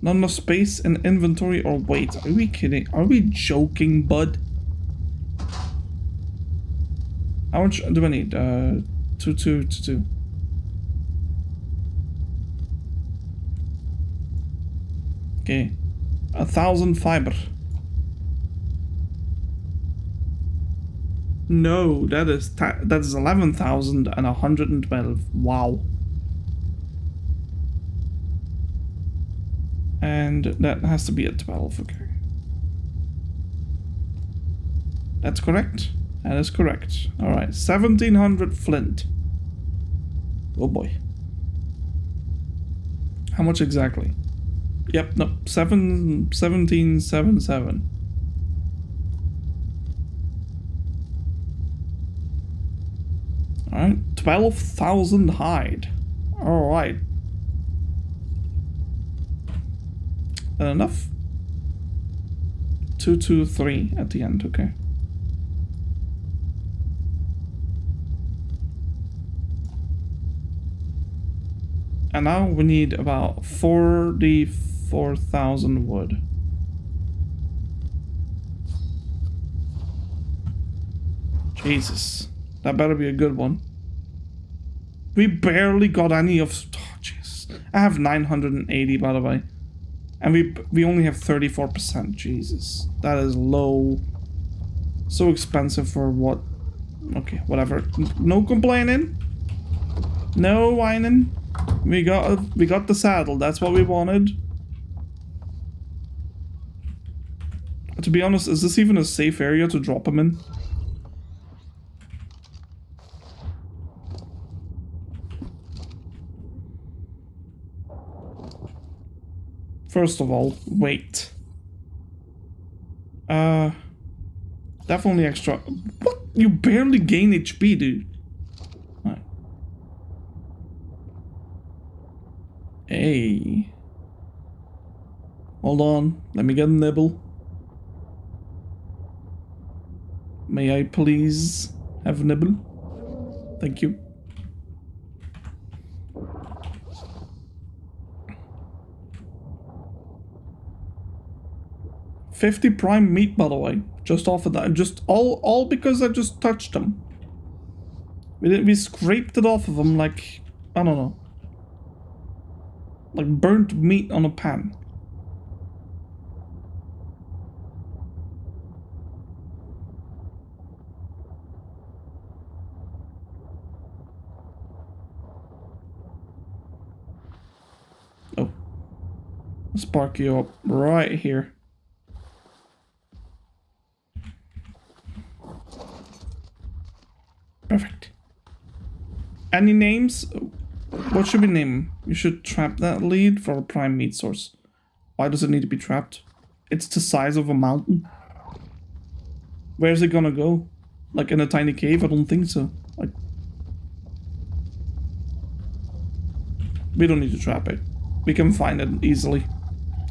Not enough space in inventory, or wait, are we kidding? Are we joking, bud? How much do I need? 2. Okay. 1,000 fiber. No, that is 11,112. Wow. And that has to be at 12, okay. That's correct. That is correct. Alright, 1,700 flint. Oh boy. How much exactly? Yep, no, 1777. Alright, 12,000 hide. Alright. That enough? 223 at the end, okay. And now we need about 44,000 wood. Jesus. That better be a good one. We barely got any of... oh, jeez. I have 980, by the way. And we only have 34%. Jesus. That is low. So expensive for what? Okay, whatever. No complaining. No whining. We got the saddle. That's what we wanted. To be honest, is this even a safe area to drop him in? First of all, wait. Definitely extra. What? You barely gain HP, dude. Right. Hey. Hold on. Let me get a nibble. May I please have a nibble? Thank you. $50 prime meat, by the way. Just off of that. Just all because I just touched them. We scraped it off of them like, I don't know. Like burnt meat on a pan. Oh. Let's park you up right here. Perfect. Any names? What should we name him? You should trap that lead for a prime meat source. Why does it need to be trapped? It's the size of a mountain. Where's it gonna go? Like in a tiny cave? I don't think so. Like, we don't need to trap it. We can find it easily.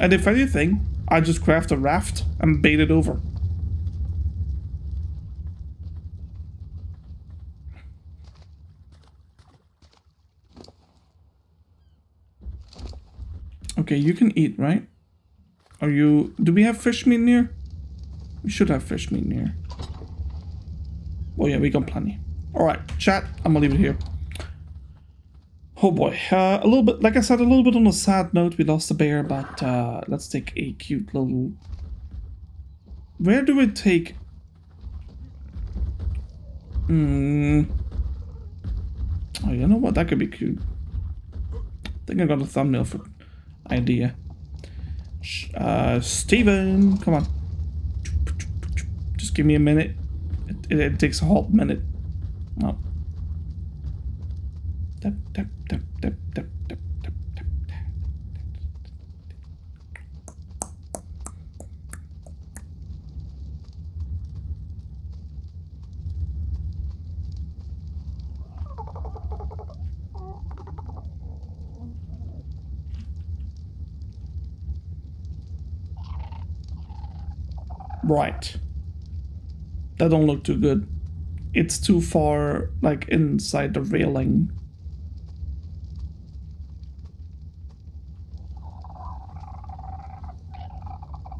And if anything, I just craft a raft and bait it over. Okay, you can eat, right? Are you... Do we have fish meat near? We should have fish meat near. Oh yeah, we got plenty. Alright, chat, I'm gonna leave it here. Oh boy, a little bit, like I said, a little bit on a sad note, we lost the bear, but let's take a cute little... Where do we take... Oh, you know what, that could be cute. I think I got a thumbnail for idea. Steven, come on. Just give me a minute. It takes a whole minute. Oh. Tap, tap, tap, tap, tap, tap, tap, tap, tap. Right. That don't look too good. It's too far, like, inside the railing.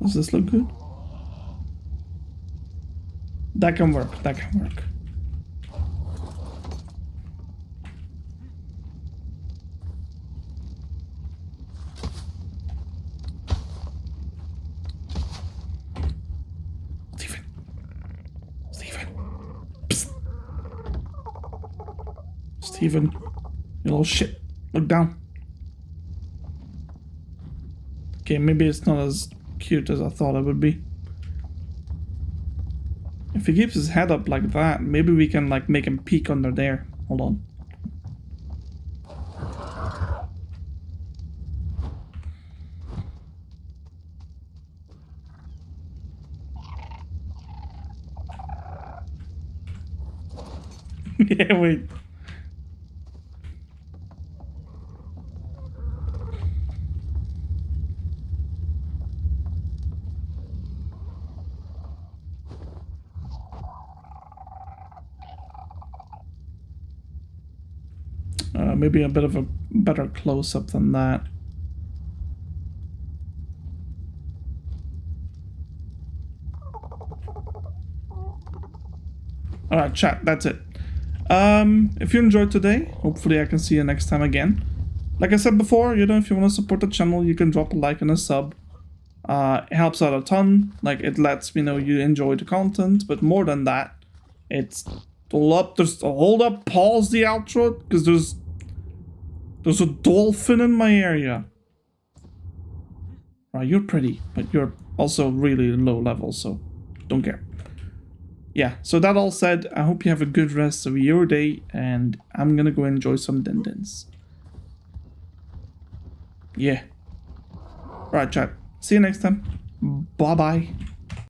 Does this look good? That can work, that can work. Steven, you little shit. Look down. Okay, maybe it's not as cute as I thought it would be. If he keeps his head up like that, maybe we can like make him peek under there. Hold on. Yeah, wait. Maybe a bit of a better close-up than that. Alright, chat, that's it. If you enjoyed today, hopefully I can see you next time again. Like I said before, you know, if you want to support the channel, you can drop a like and a sub. It helps out a ton. Like, it lets me know you enjoy the content, but more than that, it's... Hold up, pause the outro, because there's a dolphin in my area. Right, you're pretty, but you're also really low level, so don't care. Yeah, so that all said, I hope you have a good rest of your day, and I'm gonna go enjoy some din-dins. Yeah. Right, chat. See you next time. Bye-bye.